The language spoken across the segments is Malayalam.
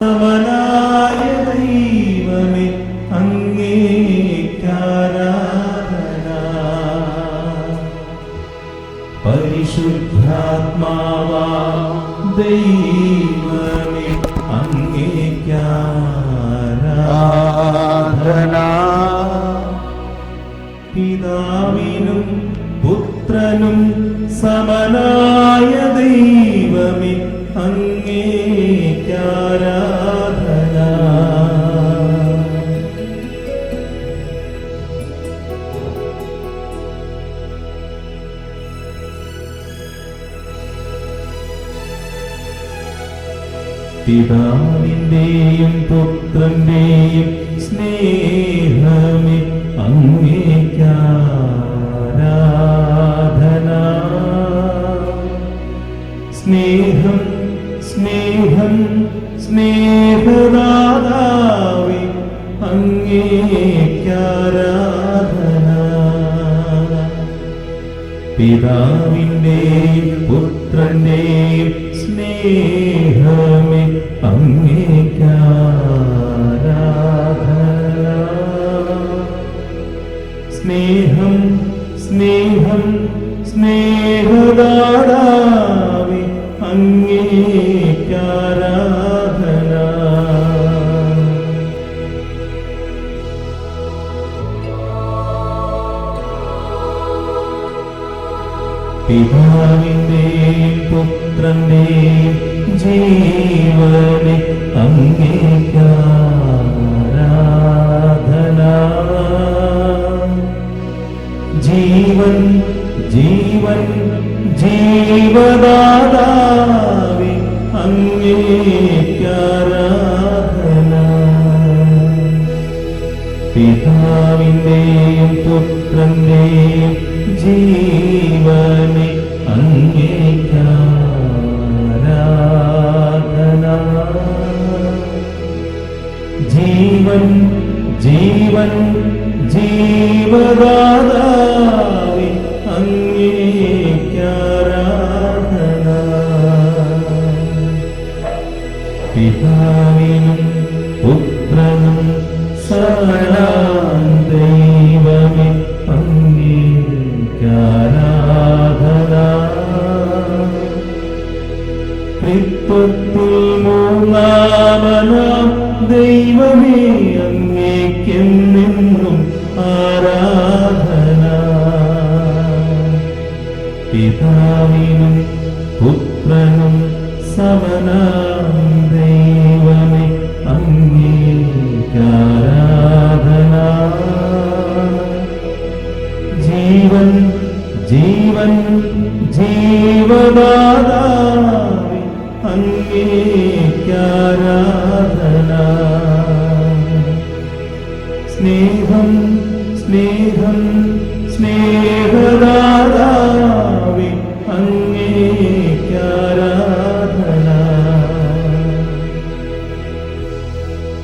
സമനായ ദൈവമേ അങ്ങേക്കാരാധന. പരിശുദ്ധാത്മാവാ ദൈവമേ അങ്ങേക്കാരാധന. പിതാവിനും പുത്രനും സമനായ ദൈവമേ അങ്ങേക്കാരാധന. പിതാവിന്റെയും പുത്രന്റെയും സ്നേഹമേ അങ്ങേക്കാരാധന. സ്നേഹം സ്നേഹം സ്നേഹദാതാവേ അങ്ങേക്കാരാധന. പിതാവിന്റെയും പുത്രന്റെയും സ്നേഹമേ അങ്ങേക്കാരാധന. സ്നേഹം സ്നേഹം സ്നേഹദാതാവേ അങ്ങേക്കാരാധന. പിതാവിന്റെയും പുത്രന്റെയും ജീവനെ അങ്ങേക്കാരാധന. ജീവൻ ജീവൻ ജീവദാതാവേ അങ്ങേക്കാരാധന. പിതാവിന്റെയും പുത്രന്റെയും ജീവനെ അങ്ങേക്കാരാധന. ജീവൻ ജീവൻ ജീവദാതാവേ അങ്ങേക്കാരാധന. പിതാവിനും പുത്രനും സമനാം ദൈവമേ അങ്ങേക്കാരാധന. ത്രിത്വത്തിൽ മൂന്നാമനാം ദൈവമേ അങ്ങേക്കെന്നും ആരാധന. പിതാവിനും പുത്രനും സമനാം ദൈവമേ അങ്ങേക്കാരാധന. ജീവൻ ജീവൻ ജീവദാതാവേ അങ്ങേക്കാരാധന. സ്നേഹം സ്നേഹം സ്നേഹദാതാവേ അങ്ങേക്കാരാധന.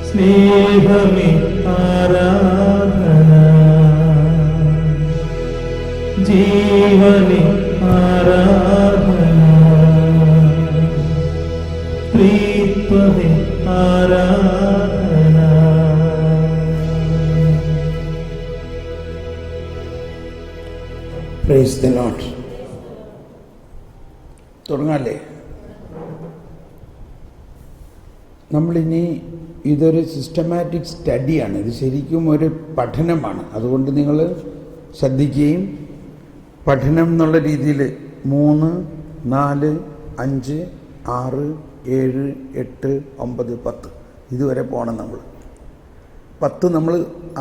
സ്നേഹമേ ആരാധന. ജീവനെ ആരാധന. ത്രിത്വമേ ആരാധന. Praise the Lord. തുടങ്ങാല്ലേ? നമ്മളിനി ഇതൊരു സിസ്റ്റമാറ്റിക് സ്റ്റഡിയാണ്. ഇത് ശരിക്കും ഒരു പഠനമാണ്. അതുകൊണ്ട് നിങ്ങൾ ശ്രദ്ധിക്കുകയും പഠനം എന്നുള്ള രീതിയിൽ 3, 4, 5, 6, 7, 8, 9, 10 ഇതുവരെ പോകണം. നമ്മൾ 10 നമ്മൾ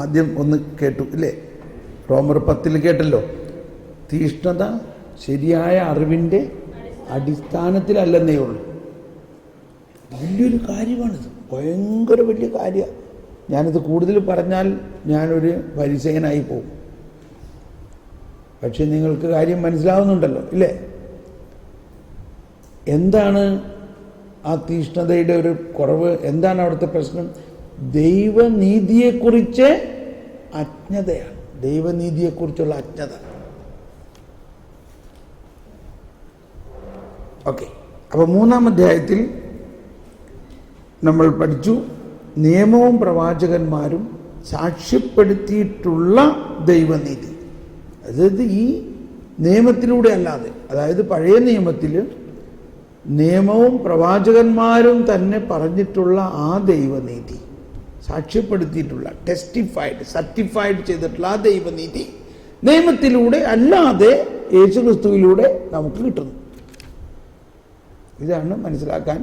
ആദ്യം ഒന്ന് കേട്ടു ഇല്ലേ? റോമർ 10 കേട്ടല്ലോ. തീഷ്ണത ശരിയായ അറിവിൻ്റെ അടിസ്ഥാനത്തിലല്ലെന്നേ ഉള്ളൂ. വലിയൊരു കാര്യമാണിത്, ഭയങ്കര വലിയ കാര്യമാണ്. ഞാനിത് കൂടുതൽ പറഞ്ഞാൽ ഞാനൊരു പരിചയനായി പോകും. പക്ഷെ നിങ്ങൾക്ക് കാര്യം മനസ്സിലാവുന്നുണ്ടല്ലോ ഇല്ലേ? എന്താണ് ആ തീഷ്ണതയുടെ ഒരു കുറവ്? എന്താണ് അവിടുത്തെ പ്രശ്നം? ദൈവനീതിയെക്കുറിച്ച് അജ്ഞതയാണ്. ദൈവനീതിയെക്കുറിച്ചുള്ള അജ്ഞത. ഓക്കെ, അപ്പോൾ 3-ാം അധ്യായത്തിൽ നമ്മൾ പഠിച്ചു. നിയമവും പ്രവാചകന്മാരും സാക്ഷ്യപ്പെടുത്തിയിട്ടുള്ള ദൈവനീതി. അതായത് ഈ നിയമത്തിലൂടെ അല്ലാതെ, അതായത് പഴയ നിയമത്തിൽ നിയമവും പ്രവാചകന്മാരും തന്നെ പറഞ്ഞിട്ടുള്ള ആ ദൈവനീതി, സാക്ഷ്യപ്പെടുത്തിയിട്ടുള്ള, ടെസ്റ്റിഫൈഡ്, സർട്ടിഫൈഡ് ചെയ്തിട്ടുള്ള ആ ദൈവനീതി നിയമത്തിലൂടെ അല്ലാതെ യേശുക്രിസ്തുവിലൂടെ നമുക്ക് കിട്ടുന്നു. ഇതാണ് മനസ്സിലാക്കാൻ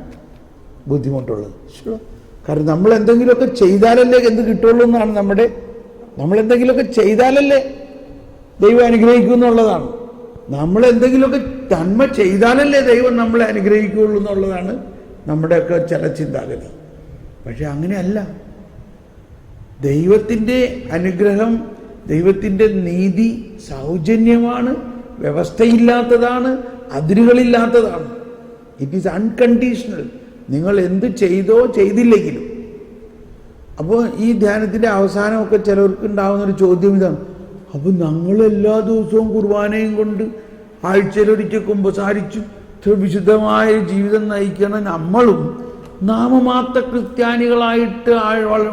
ബുദ്ധിമുട്ടുള്ളത്. കാരണം നമ്മൾ എന്തെങ്കിലുമൊക്കെ ചെയ്താലല്ലേ എന്ത് കിട്ടുള്ളൂ എന്നാണ് നമ്മൾ എന്തെങ്കിലുമൊക്കെ ചെയ്താലല്ലേ ദൈവം അനുഗ്രഹിക്കൂ എന്നുള്ളതാണ്. നമ്മൾ എന്തെങ്കിലുമൊക്കെ നന്മ ചെയ്താലല്ലേ ദൈവം നമ്മളെ അനുഗ്രഹിക്കുകയുള്ളൂ എന്നുള്ളതാണ് നമ്മുടെയൊക്കെ ചില ചിന്താഗതി. പക്ഷെ അങ്ങനെയല്ല. ദൈവത്തിൻ്റെ അനുഗ്രഹം, ദൈവത്തിൻ്റെ നീതി സൗജന്യമാണ്, വ്യവസ്ഥയില്ലാത്തതാണ്, അതിരുകളില്ലാത്തതാണ്. It is unconditional. നിങ്ങൾ എന്ത് ചെയ്തോ ചെയ്തില്ലെങ്കിലും. അപ്പോൾ ഈ ധ്യാനത്തിൻ്റെ അവസാനമൊക്കെ ചിലർക്ക് ഉണ്ടാകുന്നൊരു ചോദ്യം ഇതാണ്: അപ്പോൾ ഞങ്ങൾ എല്ലാ ദിവസവും കുർബാനയും കൊണ്ട് ആഴ്ചയിലൊരിക്കൽ കുമ്പസാരിച്ചു വിശുദ്ധമായ ജീവിതം നയിക്കണം, നമ്മളും നാമമാത്ര ക്രിസ്ത്യാനികളായിട്ട്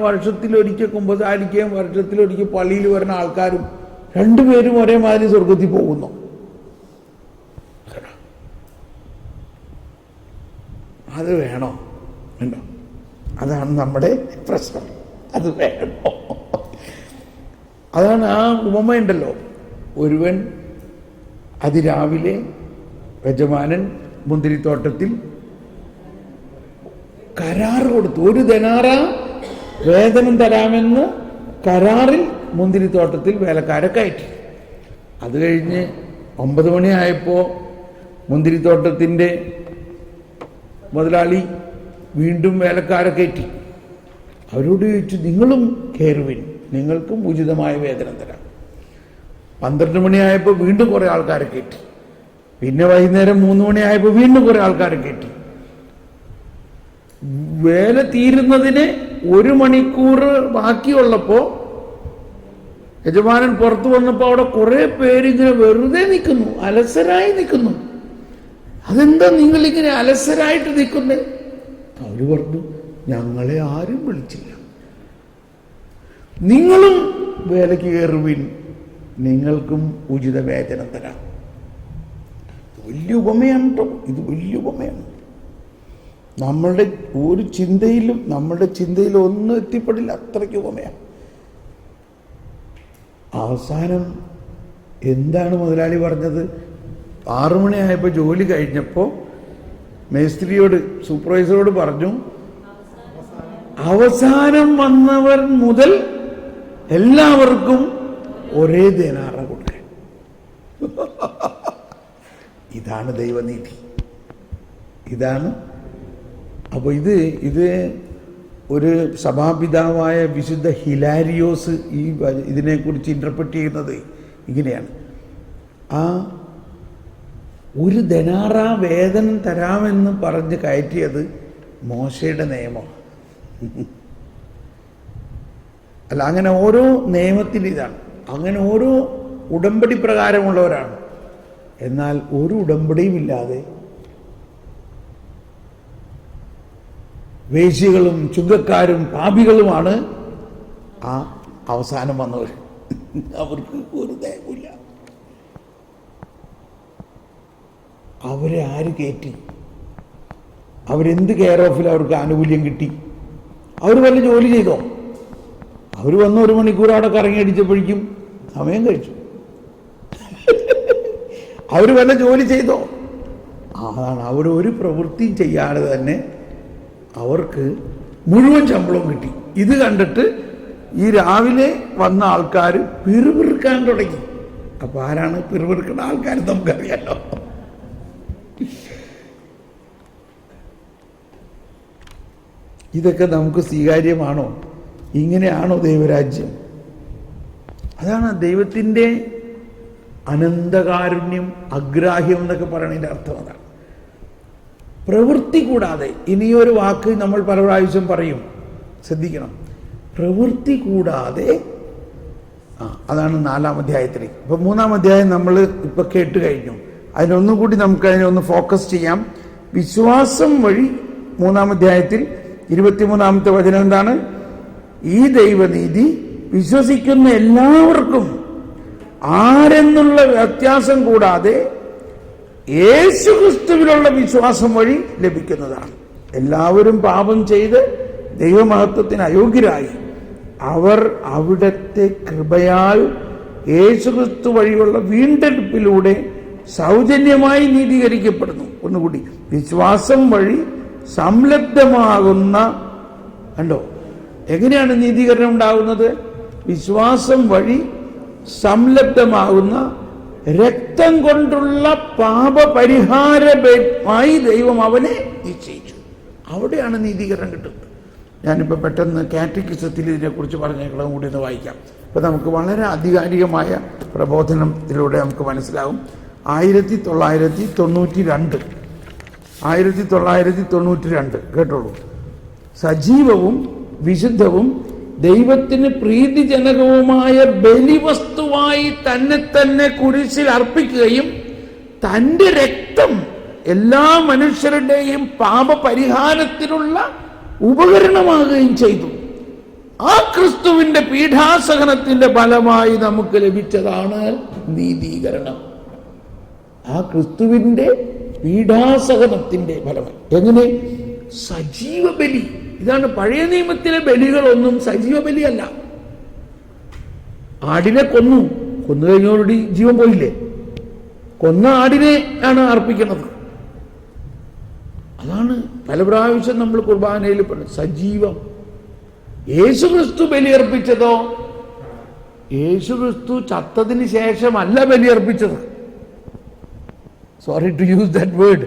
വർഷത്തിലൊരിക്കൽ കുമ്പസാരിക്കുകയും വർഷത്തിലൊരിക്കൽ പള്ളിയിൽ വരുന്ന ആൾക്കാരും രണ്ടുപേരും ഒരേമാതിരി സ്വർഗത്തിൽ പോകുന്നു? അത് വേണോ? വേണ്ടോ? അതാണ് നമ്മുടെ പ്രശ്നം. അത് വേണോ? അതാണ് ആ ഉപമയുണ്ടല്ലോ. ഒരുവൻ അതിരാവിലെ യജമാനൻ മുന്തിരിത്തോട്ടത്തിൽ കരാർ കൊടുത്തു. 1 ദനാറ വേതനം തരാമെന്ന് കരാറിൽ മുന്തിരിത്തോട്ടത്തിൽ വേലക്കാരെ കയറ്റി. അത് കഴിഞ്ഞ് 9 മണിയായപ്പോൾ മുന്തിരിത്തോട്ടത്തിൻ്റെ മുതലാളി വീണ്ടും വേലക്കാരെ കയറ്റി. അവരോട് ചോദിച്ചു, നിങ്ങളും കയറുവിൻ, നിങ്ങൾക്കും ഉചിതമായ വേതനം തരാം. 12 മണിയായപ്പോൾ വീണ്ടും കുറേ ആൾക്കാരെ കയറ്റി. പിന്നെ വൈകുന്നേരം 3 മണിയായപ്പോൾ വീണ്ടും കുറേ ആൾക്കാരെ കയറ്റി. വേല തീരുന്നതിന് 1 മണിക്കൂർ ബാക്കിയുള്ളപ്പോൾ യജമാനൻ പുറത്തു വന്നപ്പോൾ അവിടെ കുറേ പേരിങ്ങനെ വെറുതെ നിൽക്കുന്നു, അലസരായി നിൽക്കുന്നു. അതെന്താ നിങ്ങളിങ്ങനെ അലസരായിട്ട് നിൽക്കുന്നത്? അവർ പറഞ്ഞു, ഞങ്ങളെ ആരും വിളിച്ചില്ല, നിങ്ങളും വേലയ്ക്ക് കയറുവിൻ, നിങ്ങൾക്കും ഉചിത വേതനം തരാം. വലിയ ഉപമയാണ് കേട്ടോ, ഇത് വലിയ ഉപമയാണ്. നമ്മളുടെ ഒരു ചിന്തയിലും ഒന്നും എത്തിപ്പെടില്ല, അത്രയ്ക്ക് ഉപമയാണ്. അവസാനം എന്താണ് മുതലാളി പറഞ്ഞത്? 6 മണിയായപ്പോൾ ജോലി കഴിഞ്ഞപ്പോൾ മേസ്ത്രിയോട്, സൂപ്പർവൈസറോട് പറഞ്ഞു, അവസാനം വന്നവർ മുതൽ എല്ലാവർക്കും ഒരേ ദിനാറ കൊടുക്കാൻ. ഇതാണ് ദൈവനീതി. ഇതാണ്. അപ്പോൾ ഇത് ഒരു സഭാപിതാവായ വിശുദ്ധ ഹിലാരിയോസ് ഇതിനെക്കുറിച്ച് ഇൻ്റർപ്രറ്റ് ചെയ്യുന്നത് ഇങ്ങനെയാണ്: 1 ദനാറ വേതനം തരാമെന്ന് പറഞ്ഞ് കയറ്റിയത് മോശയുടെ നിയമമാണ്. അല്ല, അങ്ങനെ ഓരോ നിയമത്തിൻ്റെ ഇതാണ്. അങ്ങനെ ഓരോ ഉടമ്പടി പ്രകാരമുള്ളവരാണ്. എന്നാൽ ഒരു ഉടമ്പടിയും ഇല്ലാതെ വേശ്യകളും ചുങ്കക്കാരും പാപികളുമാണ് ആ അവസാനം വന്നവർ. അവർക്ക് ഒരു ദയവുമില്ല. അവരെ ആര് കയറ്റി? അവരെന്ത് കെയർ ഓഫിൽ അവർക്ക് ആനുകൂല്യം കിട്ടി? അവർ വല്ല ജോലി ചെയ്തോ? അവർ വന്ന് 1 മണിക്കൂർ അവിടെ കറങ്ങി അടിച്ചപ്പോഴേക്കും സമയം കഴിച്ചു. അവർ വല്ല ജോലി ചെയ്തോ? അതാണ്. അവർ ഒരു പ്രവൃത്തിയും ചെയ്യാതെ തന്നെ അവർക്ക് മുഴുവൻ ശമ്പളവും കിട്ടി. ഇത് കണ്ടിട്ട് ഈ രാവിലെ വന്ന ആൾക്കാർ പിറുപിറുക്കാൻ തുടങ്ങി. അപ്പോൾ ആരാണ് പിറുപിറുക്കുന്ന ആൾക്കാർ? നമുക്കറിയാലോ. ഇതൊക്കെ നമുക്ക് സ്വീകാര്യമാണോ? ഇങ്ങനെയാണോ ദൈവരാജ്യം? അതാണ് ദൈവത്തിൻ്റെ അനന്തകാരുണ്യം, അഗ്രാഹ്യം എന്നൊക്കെ പറയുന്നതിൻ്റെ അർത്ഥം അതാണ്. പ്രവൃത്തി കൂടാതെ, ഇനിയൊരു വാക്ക് നമ്മൾ പല പ്രാവശ്യം പറയും, ശ്രദ്ധിക്കണം. പ്രവൃത്തി കൂടാതെ, അതാണ് 4-ാം അധ്യായത്തിൽ. ഇപ്പം 3-ാം അധ്യായം നമ്മൾ ഇപ്പം കേട്ട് കഴിഞ്ഞു. അതിനൊന്നും കൂടി നമുക്ക് അതിനൊന്ന് ഫോക്കസ് ചെയ്യാം. വിശ്വാസം വഴി 3-ാം അധ്യായത്തിൽ 23-ാമത്തെ വചനം എന്താണ്? ഈ ദൈവനീതി വിശ്വസിക്കുന്ന എല്ലാവർക്കും ആരെന്നുള്ള വ്യത്യാസം കൂടാതെ യേശുക്രിസ്തുവിലുള്ള വിശ്വാസം വഴി ലഭിക്കുന്നതാണ്. എല്ലാവരും പാപം ചെയ്ത് ദൈവമഹത്വത്തിന് അയോഗ്യരായി അവർ അവിടുത്തെ കൃപയാൽ യേശുക്രിസ്തു വഴിയുള്ള വീണ്ടെടുപ്പിലൂടെ സൗജന്യമായി നീതീകരിക്കപ്പെടുന്നു. ഒന്നുകൂടി, വിശ്വാസം വഴി സംലബ്ധമാകുന്ന, കണ്ടോ എങ്ങനെയാണ് നീതീകരണം ഉണ്ടാകുന്നത്? വിശ്വാസം വഴി സംലബ്ധമാകുന്ന രക്തം കൊണ്ടുള്ള പാപപരിഹാരമായി ദൈവം അവനെ നിശ്ചയിച്ചു. അവിടെയാണ് നീതീകരണം കിട്ടുന്നത്. ഞാനിപ്പോൾ പെട്ടെന്ന് കാറ്റക്കിസത്തിൽ ഇതിനെക്കുറിച്ച് പറഞ്ഞേക്കണം കൂടി ഒന്ന് വായിക്കാം. അപ്പോൾ നമുക്ക് വളരെ ആധികാരികമായ പ്രബോധനത്തിലൂടെ നമുക്ക് മനസ്സിലാവും. 1992 കേട്ടോളൂ. സജീവവും വിശുദ്ധവും ദൈവത്തിന് പ്രീതിജനകവുമായ ബലിവസ്തുവായി തന്നെ കുരിശിൽ അർപ്പിക്കുകയും തൻ്റെ രക്തം എല്ലാ മനുഷ്യരുടെയും പാപപരിഹാരത്തിനുള്ള ഉപകരണമാകുകയും ചെയ്തു. ആ ക്രിസ്തുവിന്റെ പീഠാസഹനത്തിന്റെ ഫലമായി നമുക്ക് ലഭിച്ചതാണ് നീതീകരണം. ആ ക്രിസ്തുവിന്റെ പീഠാസഹനത്തിന്റെ ഫലമായി. എങ്ങനെ? സജീവ ബലി. ഇതാണ് പഴയ നിയമത്തിലെ ബലികളൊന്നും സജീവ ബലിയല്ല. ആടിനെ കൊന്നു കഴിഞ്ഞോടുകൂടി ജീവൻ പോയില്ലേ? കൊന്ന ആടിനെ ആണ് അർപ്പിക്കുന്നത്. അതാണ് പല പ്രാവശ്യം നമ്മൾ കുർബാനയിൽ പറയുന്നത് സജീവം. യേശുക്രിസ്തു ബലിയർപ്പിച്ചതോ? യേശുക്രിസ്തു ചത്തതിന് ശേഷമല്ല ബലിയർപ്പിച്ചത്. Sorry to use that word.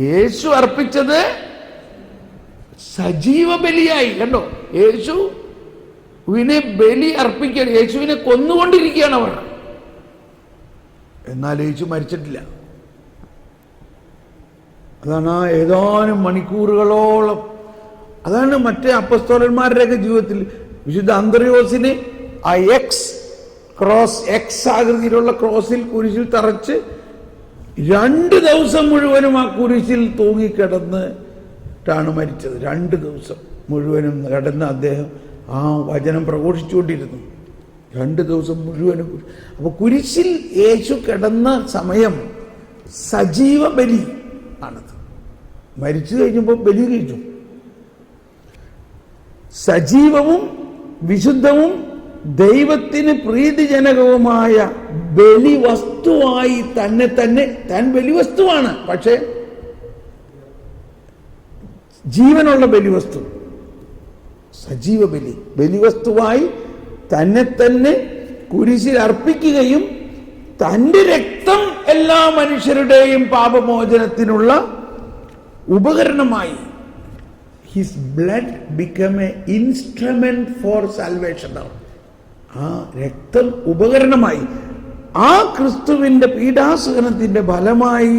Yeshu അർപ്പിച്ചത് സജീവ ബലിയായി. കണ്ടോ, യേശുവിനെ ബലി അർപ്പിക്കാൻ, യേശുവിനെ കൊന്നുകൊണ്ടിരിക്കുകയാണ് അവർ. എന്നാൽ യേശു മരിച്ചിട്ടില്ല. അതാണ് ആ ഏതാനും മണിക്കൂറുകളോളം. അതാണ് മറ്റേ അപ്പസ്തോലന്മാരുടെയൊക്കെ ജീവിതത്തിൽ. വിശുദ്ധ അന്ത്രയോസിനെ ആ എക്സ് ആകൃതിയിലുള്ള ക്രോസിൽ കുരിശിൽ തറച്ച് 2 ദിവസം മുഴുവനും ആ കുരിശിൽ തൂങ്ങിക്കിടന്നിട്ടാണ് മരിച്ചത്. 2 ദിവസം മുഴുവനും കിടന്ന് അദ്ദേഹം ആ വചനം പ്രഘോഷിച്ചുകൊണ്ടിരുന്നു. 2 ദിവസം മുഴുവനും. അപ്പൊ കുരിശിൽ യേശു കിടന്ന സമയം സജീവ ബലി ആണത്. മരിച്ചു കഴിഞ്ഞപ്പോൾ ബലി കഴിച്ചു. സജീവവും വിശുദ്ധവും ദൈവത്തിന് പ്രീതിജനകവുമായ ബലിവസ്തുവായി താൻ ബലിവസ്തുവാണ്. പക്ഷേ ജീവനുള്ള ബലിവസ്തു, സജീവ ബലിവസ്തുവായി തന്നെ കുരിശിൽ അർപ്പിക്കുകയും തൻ്റെ രക്തം എല്ലാ മനുഷ്യരുടെയും പാപമോചനത്തിനുള്ള ഉപകരണമായി. His blood become A instrument for salvation. ആ രക്തം ഉപകരണമായി. ആ ക്രിസ്തുവിന്റെ പീഡാസഹനത്തിന്റെ ഫലമായി